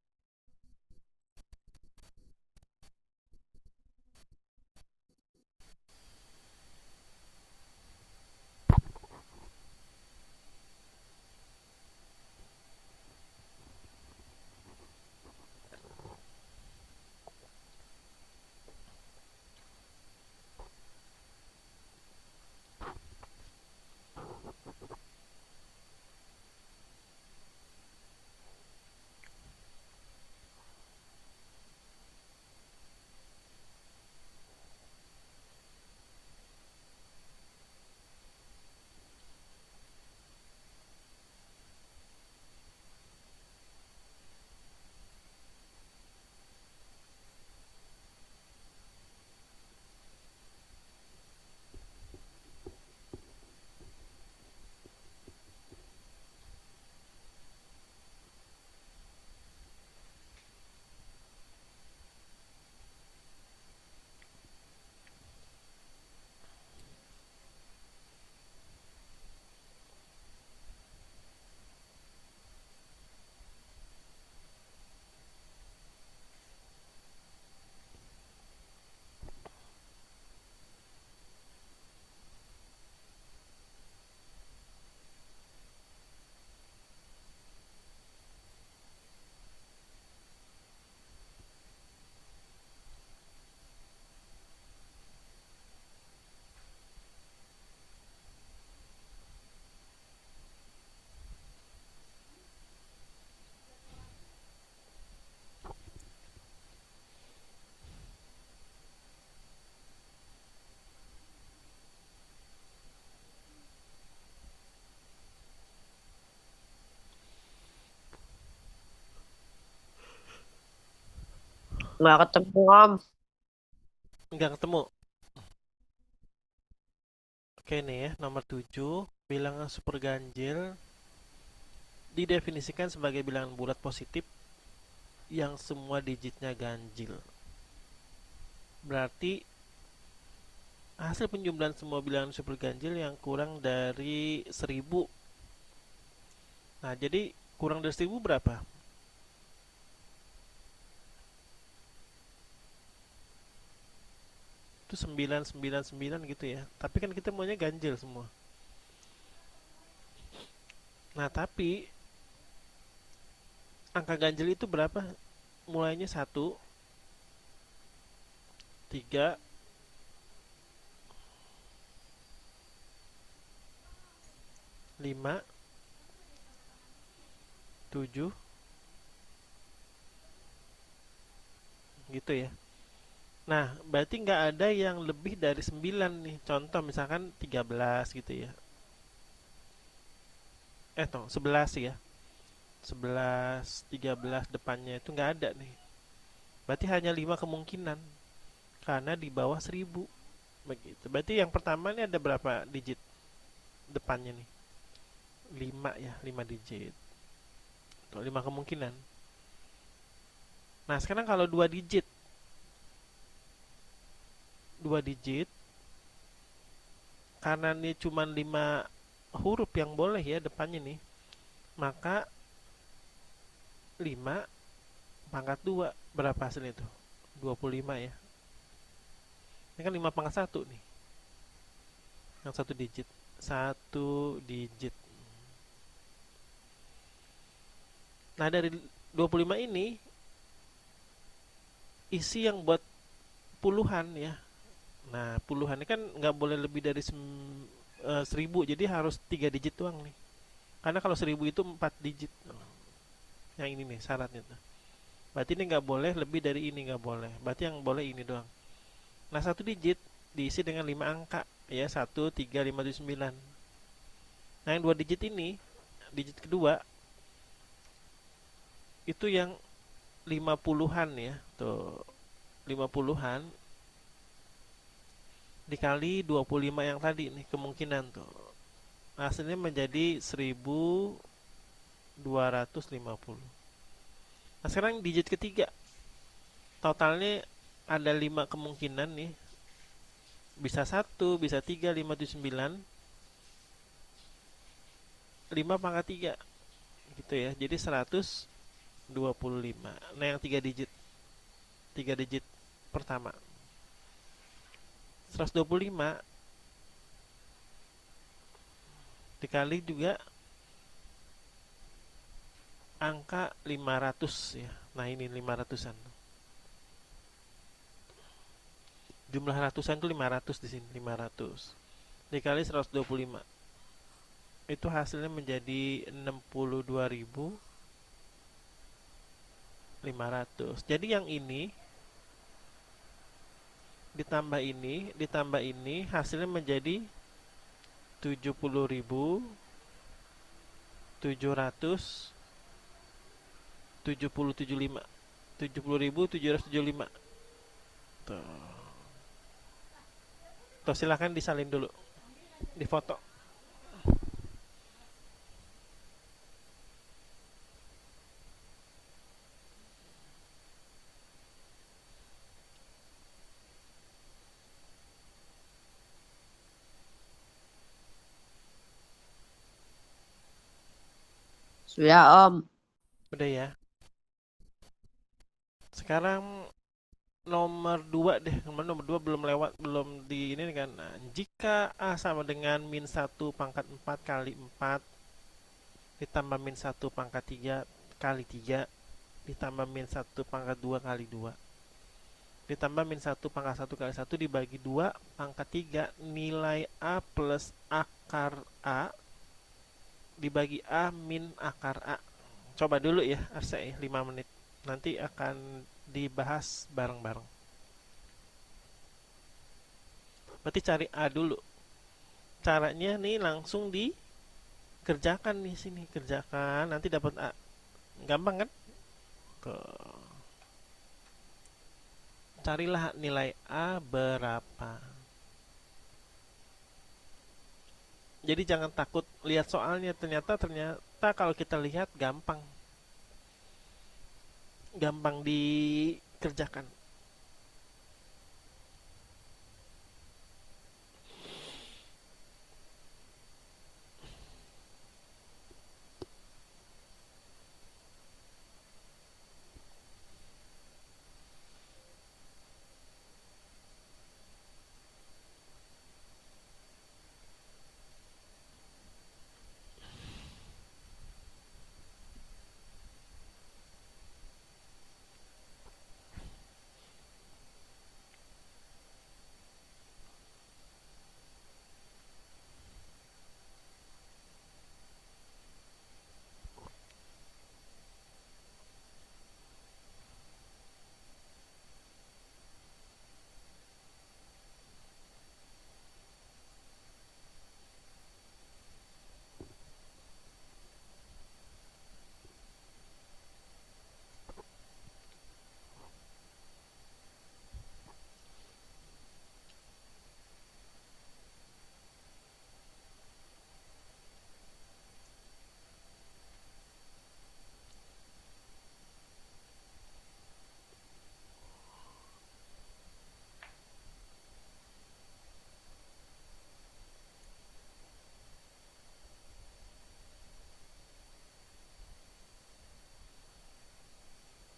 Nggak ketemu, Om. Nggak ketemu. Oke nih ya, nomor 7 bilangan super ganjil didefinisikan sebagai bilangan bulat positif yang semua digitnya ganjil. Berarti hasil penjumlahan semua bilangan super ganjil yang kurang dari 1000. Nah, jadi kurang dari 1000 berapa? Itu 999 gitu ya. Tapi kan kita maunya ganjil semua. Nah, tapi angka ganjil itu berapa? Mulainya 1, 3, 5, 7 gitu ya. Nah, berarti nggak ada yang lebih dari 9 nih. Contoh misalkan 13 gitu ya. Toh, 11 ya. 11, 13 depannya itu nggak ada nih. Berarti hanya 5 kemungkinan. Karena di bawah 1000. Begitu. Berarti yang pertama ini ada berapa digit depannya nih? 5 ya, 5 digit. Tuh, 5 kemungkinan. Nah, sekarang kalau 2 digit, 2 digit karena ini cuma 5 huruf yang boleh ya depannya nih, maka 5 pangkat 2 berapa hasilnya itu? 25 ya. Ini kan 5 pangkat 1 nih, yang satu digit. Satu digit. Nah, dari 25 ini isi yang buat puluhan ya. Nah, puluhan ini kan nggak boleh lebih dari 1000, jadi harus 3 digit doang nih. Karena kalau 1000 itu 4 digit. Yang ini nih syaratnya tuh. Berarti ini nggak boleh lebih dari ini, nggak boleh. Berarti yang boleh ini doang. Nah, satu digit diisi dengan 5 angka ya, 1, 3, 5, 7, 9. Nah, yang 2 digit ini, digit kedua itu yang 50-an ya. Tuh, 50-an dikali 25 yang tadi nih kemungkinan tuh. Hasilnya menjadi 1250. Nah, sekarang digit ketiga. Totalnya ada 5 kemungkinan nih. Bisa 1, bisa 3, 5, 7, 9. 5 pangkat 3 gitu ya. Jadi 125. Nah, yang 3 digit pertama. 125 dikali juga angka 500 ya. Nah, ini 500-an. Jumlah ratusan itu 500 di sini, 500. Dikali 125. Itu hasilnya menjadi 62.500. Jadi yang ini ditambah ini hasilnya menjadi 70.775. 70.775. Tuh. Tuh, silahkan disalin dulu, difoto. Sudah, Om. Udah ya. Sekarang nomor 2 deh. Nomor 2 belum lewat, belum di ini kan. Nah, jika A sama dengan min 1 pangkat 4 kali 4 ditambah min 1 pangkat 3 kali 3 ditambah min 1 pangkat 2 kali 2 ditambah min 1 pangkat 1 kali 1 dibagi 2 pangkat 3 nilai A plus akar A dibagi A min akar A. Coba dulu ya, Arsa ya, 5 menit. Nanti akan dibahas bareng-bareng. Berarti cari A dulu. Caranya nih langsung dikerjakan di sini, kerjakan nanti dapat A. Gampang kan? Tuh. Carilah nilai A berapa. Jadi jangan takut lihat soalnya, ternyata kalau kita lihat gampang. Gampang dikerjakan.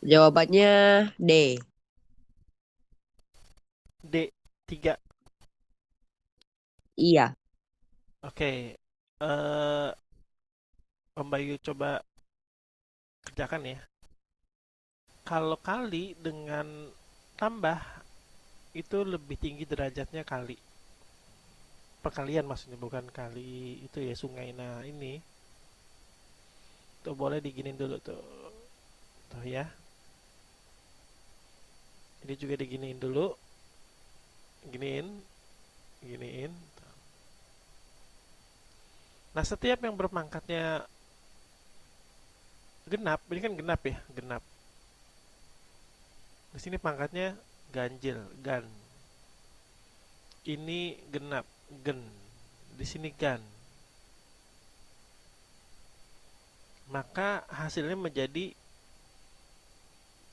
Jawabannya D. D 3. Iya. Oke. Eh Om Bayu coba kerjakan ya. Kalau kali dengan tambah itu lebih tinggi derajatnya kali. Perkalian maksudnya, bukan kali itu ya, sungai. Nah, ini tuh boleh diginin dulu tuh. Tuh ya. Ini juga diginiin dulu. Giniin, giniin. Nah, setiap yang berpangkatnya genap, ini kan genap ya, genap. Di sini pangkatnya ganjil, gan. Ini genap, gen. Di sini gan. Maka hasilnya menjadi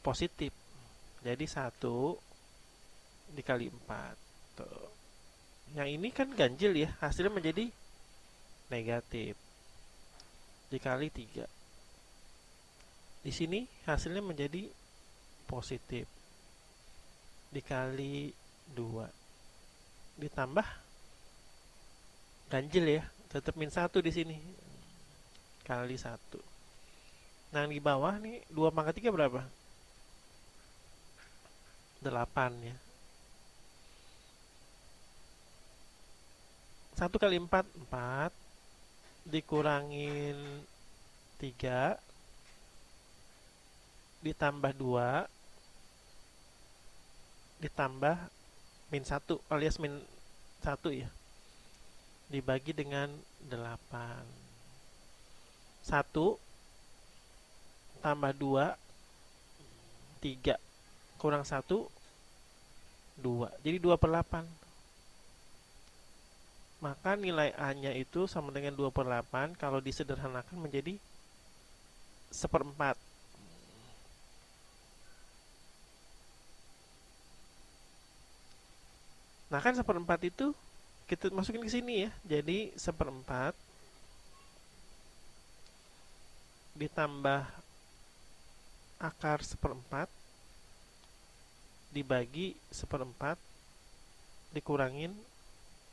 positif. Jadi 1 dikali 4. Tuh. Yang ini kan ganjil ya, hasilnya menjadi negatif. dikali 3. Di sini hasilnya menjadi positif. Dikali 2. Ditambah ganjil ya, tetap min 1 di sini. Kali 1. Nah, yang di bawah nih 2 pangkat 3 berapa? 8 ya. 1 kali 4 4 dikurangin 3 ditambah 2 ditambah min 1 alias min 1 ya. Dibagi dengan 8. 1 tambah 2 3 kurang 1 2. Jadi 2 per 8. Maka nilai A-nya itu sama dengan 2 per 8 kalau disederhanakan menjadi seperempat. Nah kan seperempat itu kita masukin ke sini ya. Jadi seperempat ditambah akar seperempat dibagi seperempat dikurangin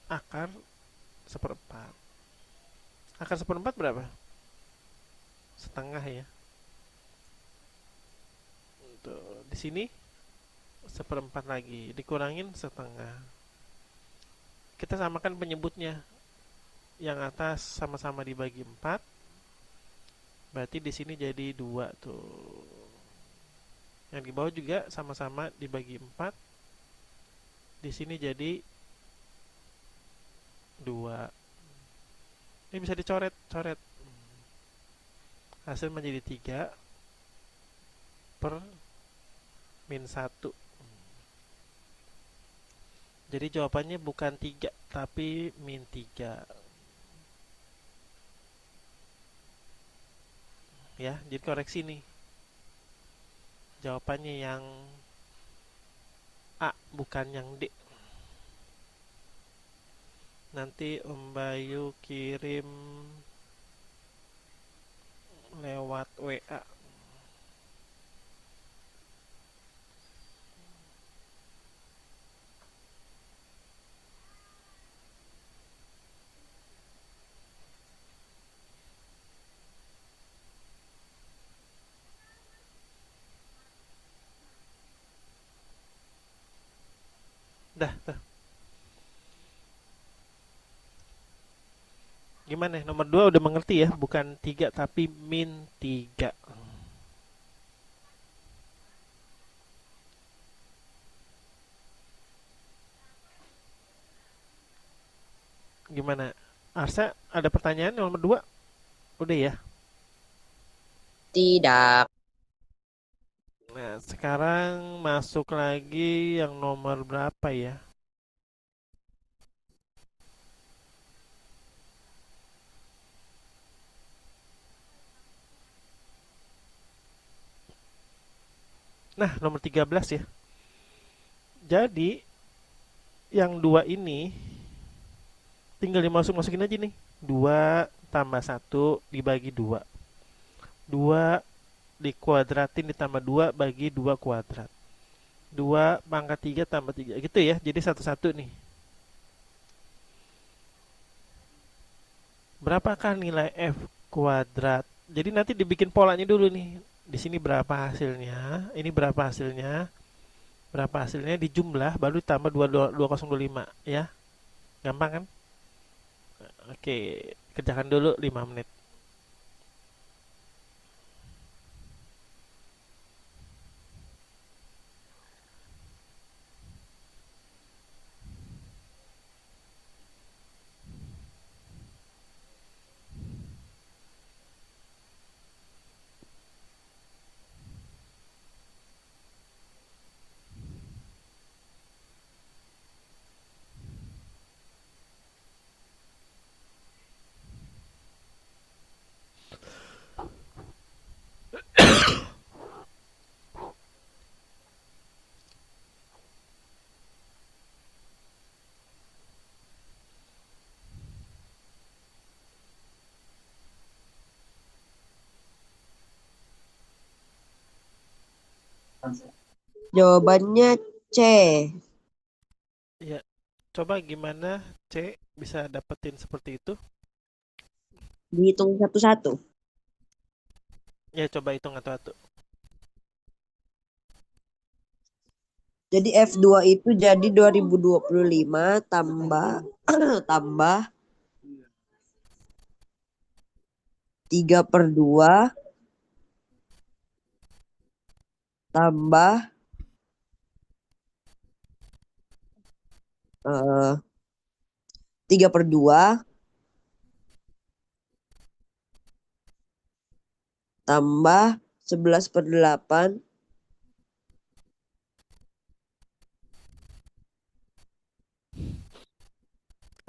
akar seperempat. Akar seperempat berapa? Setengah ya. Tuh, di sini seperempat lagi dikurangin setengah. Kita samakan penyebutnya. Yang atas sama-sama dibagi 4. Berarti di sini jadi 2 tuh. Yang di bawah juga sama-sama dibagi 4. Di sini jadi 2. Ini bisa dicoret-coret. Hasil menjadi 3 per min 1. Jadi jawabannya bukan 3 tapi min 3. Ya, jadi koreksi nih. Jawabannya yang A bukan yang D. Nanti Om Bayu kirim lewat WA. Dah, dah. Gimana? Nomor 2 udah mengerti ya, bukan 3 tapi min 3. Gimana? Arsa, ada pertanyaan nomor 2? Udah ya? Tidak. Nah, sekarang masuk lagi yang nomor berapa ya? Nah, nomor 13 ya. Jadi, yang 2 ini tinggal dimasukin aja nih. 2 tambah 1 dibagi 2. 2 dikuadratin ditambah 2 bagi 2 kuadrat. 2 pangkat 3 tambah 3. Gitu ya. Jadi satu-satu nih. Berapakah nilai F kuadrat? Jadi nanti dibikin polanya dulu nih. Di sini berapa hasilnya? Ini berapa hasilnya? Berapa hasilnya dijumlah baru ditambah 2025 ya. Gampang kan? Oke, kerjakan dulu 5 menit. Jawabannya C. Ya, coba gimana C bisa dapetin seperti itu? Dihitung satu-satu. Ya, coba hitung satu-satu. Jadi F2 itu jadi 2025 tambah tambah 3/2 tambah 3/2 tambah 11/8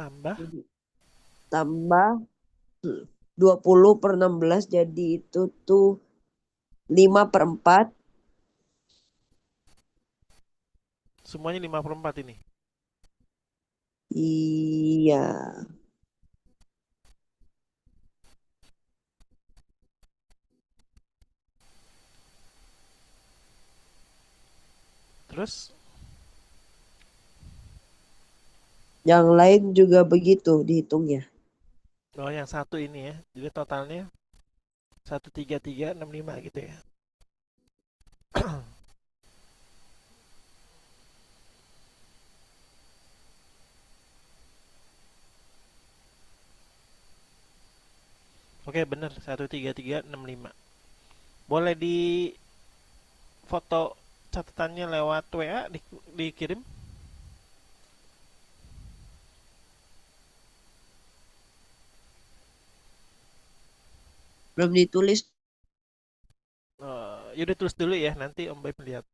Tambah tambah 20/16 jadi itu tuh 5/4. semuanya 5/4 ini. Iya. Terus, Yang lain juga begitu dihitungnya. oh yang satu ini ya. Jadi totalnya 13365 gitu ya. Oke, bener 13365. Boleh di foto catatannya lewat WA dikirim. Belum ditulis. Yaudah tulis dulu ya, nanti Om Baik lihat.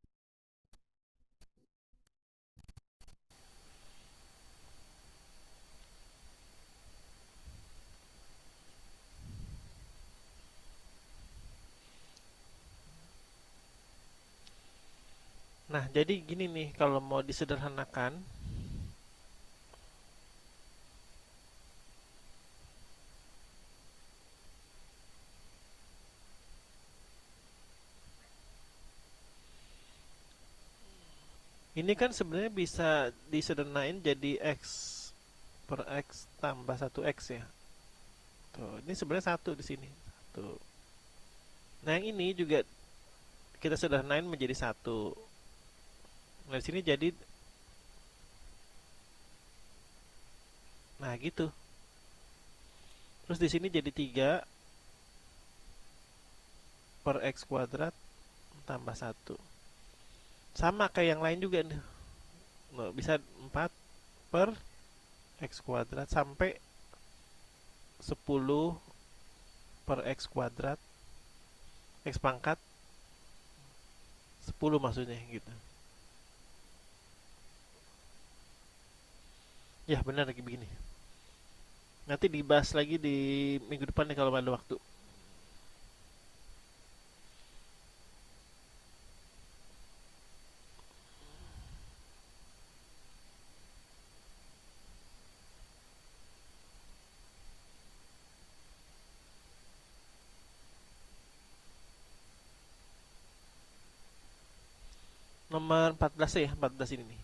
Nah, jadi gini nih, kalau mau disederhanakan, ini kan sebenarnya bisa disederhanain jadi X per X tambah 1X ya. Tuh, ini sebenarnya satu di sini. Tuh. Nah, yang ini juga kita sederhanain menjadi satu. Nah, di sini jadi, nah gitu. Terus di sini jadi 3 per X kuadrat tambah satu. Sama kayak yang lain juga nih. Nah, bisa 4 per X kuadrat sampai 10 per X kuadrat X pangkat 10 maksudnya gitu. Ya benar lagi begini. Nanti dibahas lagi di minggu depan nih kalau ada waktu. Nomor 14 ya, 14 ini nih.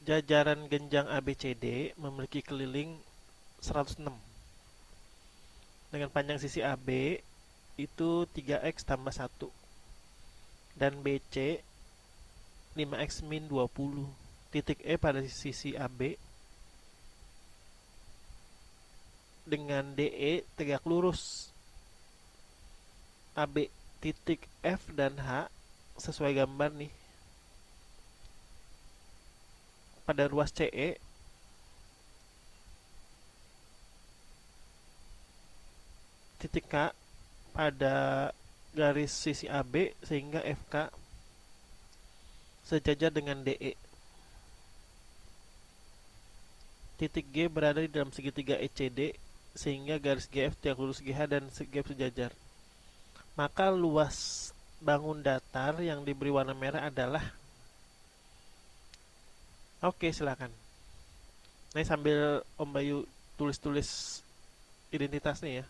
Jajaran genjang ABCD memiliki keliling 106 dengan panjang sisi AB itu 3x tambah 1 dan BC 5x min 20. Titik E pada sisi AB dengan DE tegak lurus. AB titik F dan H sesuai gambar nih pada ruas CE titik K pada garis sisi AB sehingga FK sejajar dengan DE. Titik G berada di dalam segitiga ECD sehingga garis GF tiang lurus GH dan GF sejajar. Maka luas bangun datar yang diberi warna merah adalah. Oke, silakan. Nah, sambil Om Bayu tulis-tulis identitasnya ya.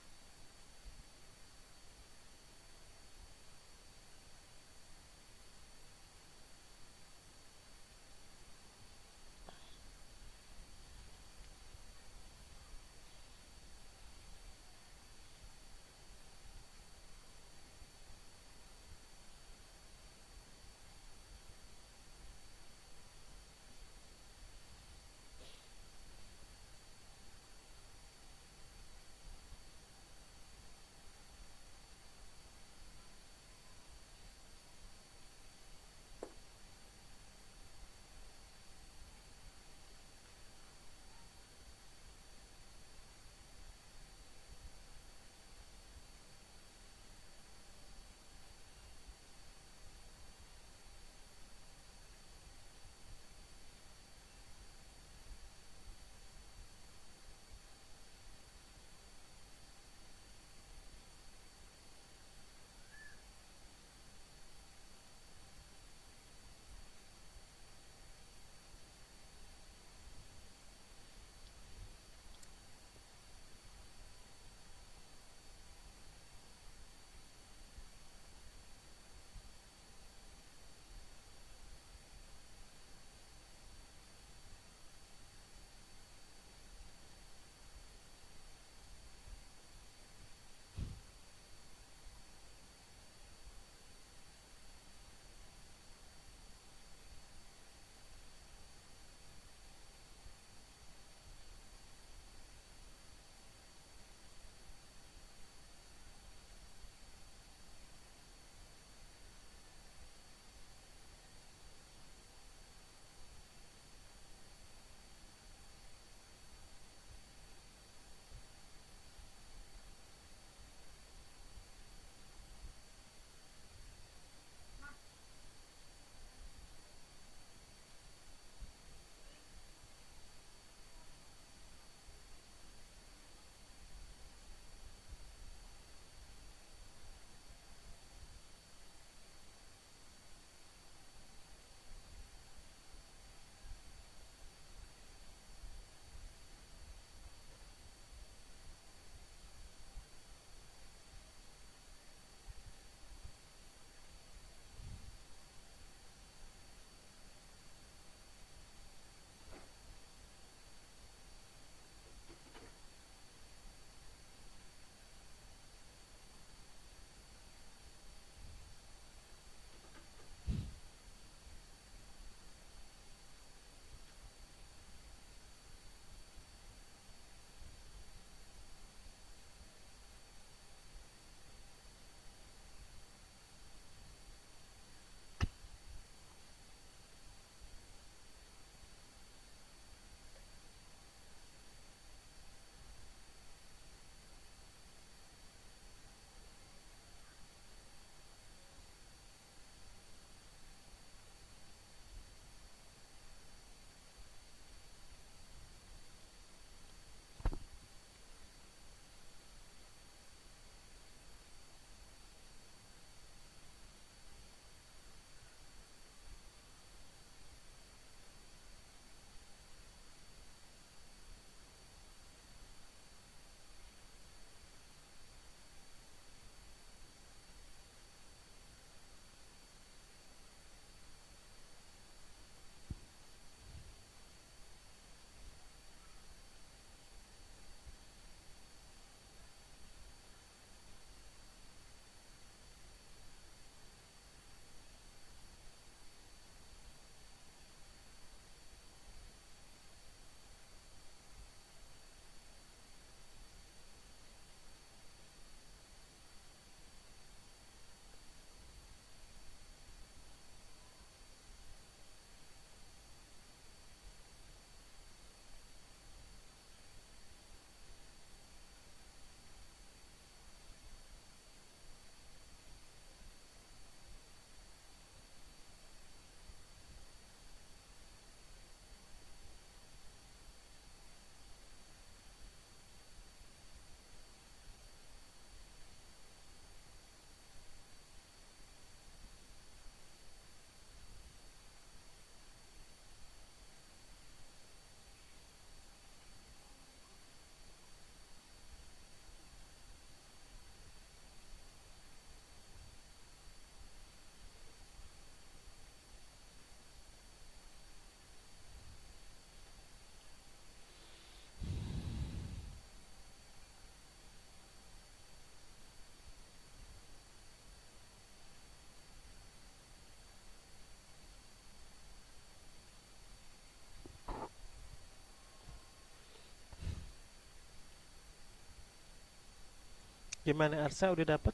Gimana Arsa udah dapet?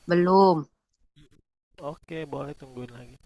Belum. Oke, boleh tungguin lagi.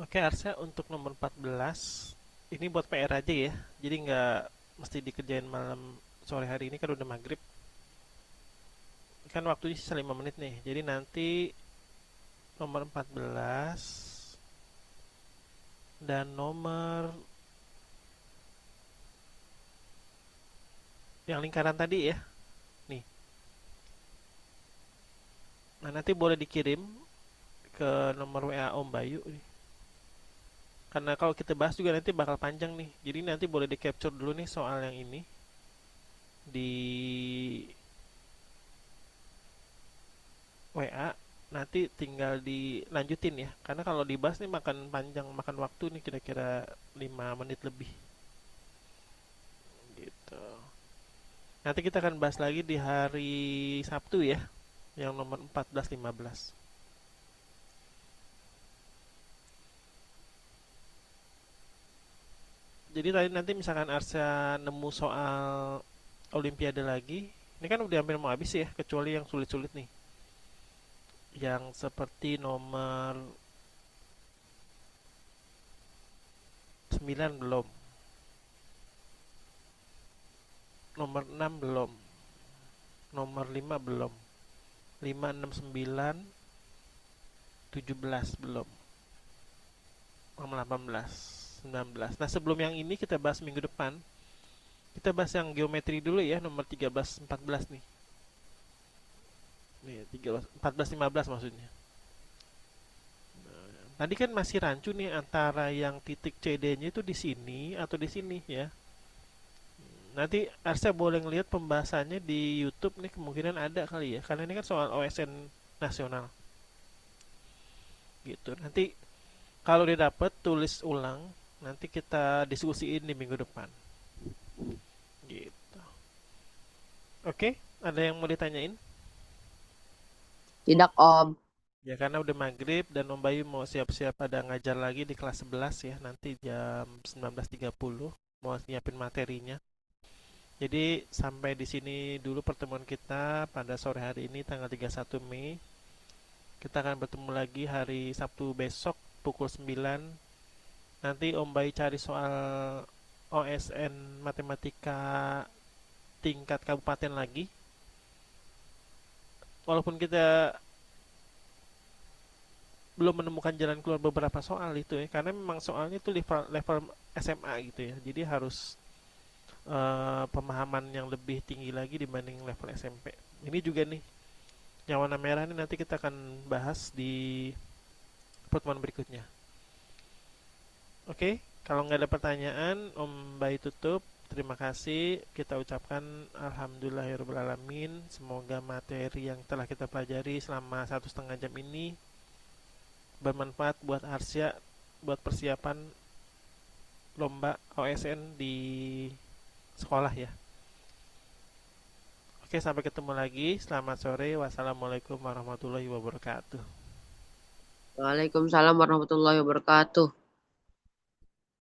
Oke Arsa, untuk nomor 14 ini buat PR aja ya. Jadi nggak mesti dikerjain malam sore hari ini kan udah maghrib. Kan waktunya sisa 5 menit nih. Jadi nanti nomor 14 dan nomor yang lingkaran tadi ya. Nih. Nah, nanti boleh dikirim ke nomor WA Om Bayu nih. Karena kalau kita bahas juga nanti bakal panjang nih. Jadi nanti boleh di capture dulu nih soal yang ini di WA. Nanti tinggal dilanjutin ya. Karena kalau dibahas nih makan panjang, makan waktu nih kira-kira 5 menit lebih gitu. Nanti kita akan bahas lagi di hari Sabtu ya, yang nomor 14 15. Jadi tadi nanti misalkan Arsa nemu soal Olimpiade lagi, ini kan udah hampir mau habis ya, kecuali yang sulit-sulit nih. Yang seperti nomor 9 belum, nomor 6 belum, nomor 5 belum, 5 6 9 17 belum, nomor 18 19. Nah, sebelum yang ini kita bahas minggu depan, kita bahas yang geometri dulu ya, nomor 13 14 nih. Nih, 13 14 15 maksudnya. Tadi kan masih rancu nih antara yang titik CD-nya itu di sini atau di sini ya. Nanti Arsa boleh ngelihat pembahasannya di YouTube nih, kemungkinan ada kali ya. Karena ini kan soal OSN nasional gitu. Nanti kalau dia dapat tulis ulang, nanti kita diskusiin di minggu depan. Gitu. Oke, ada yang mau ditanyain? Tidak, Om. Ya karena udah maghrib dan Om Bayu mau siap-siap ada ngajar lagi di kelas 11 ya, nanti jam 19.30 mau nyiapin materinya. Jadi sampai di sini dulu pertemuan kita pada sore hari ini tanggal 31 Mei. Kita akan bertemu lagi hari Sabtu besok pukul 9. Nanti Om Bayu cari soal OSN matematika tingkat kabupaten lagi. Walaupun kita belum menemukan jalan keluar beberapa soal itu ya, karena memang soalnya itu level level SMA gitu ya, jadi harus pemahaman yang lebih tinggi lagi dibanding level SMP. Ini juga nih yang warna merah ini nanti kita akan bahas di pertemuan berikutnya. Oke, kalau nggak ada pertanyaan, Om Bayi tutup. Terima kasih. Kita ucapkan alhamdulillahirobbilalamin. Semoga materi yang telah kita pelajari selama 1,5 jam ini bermanfaat buat Arsya, buat persiapan lomba OSN di sekolah ya. Oke, sampai ketemu lagi. Selamat sore. Wassalamualaikum warahmatullahi wabarakatuh. Waalaikumsalam warahmatullahi wabarakatuh.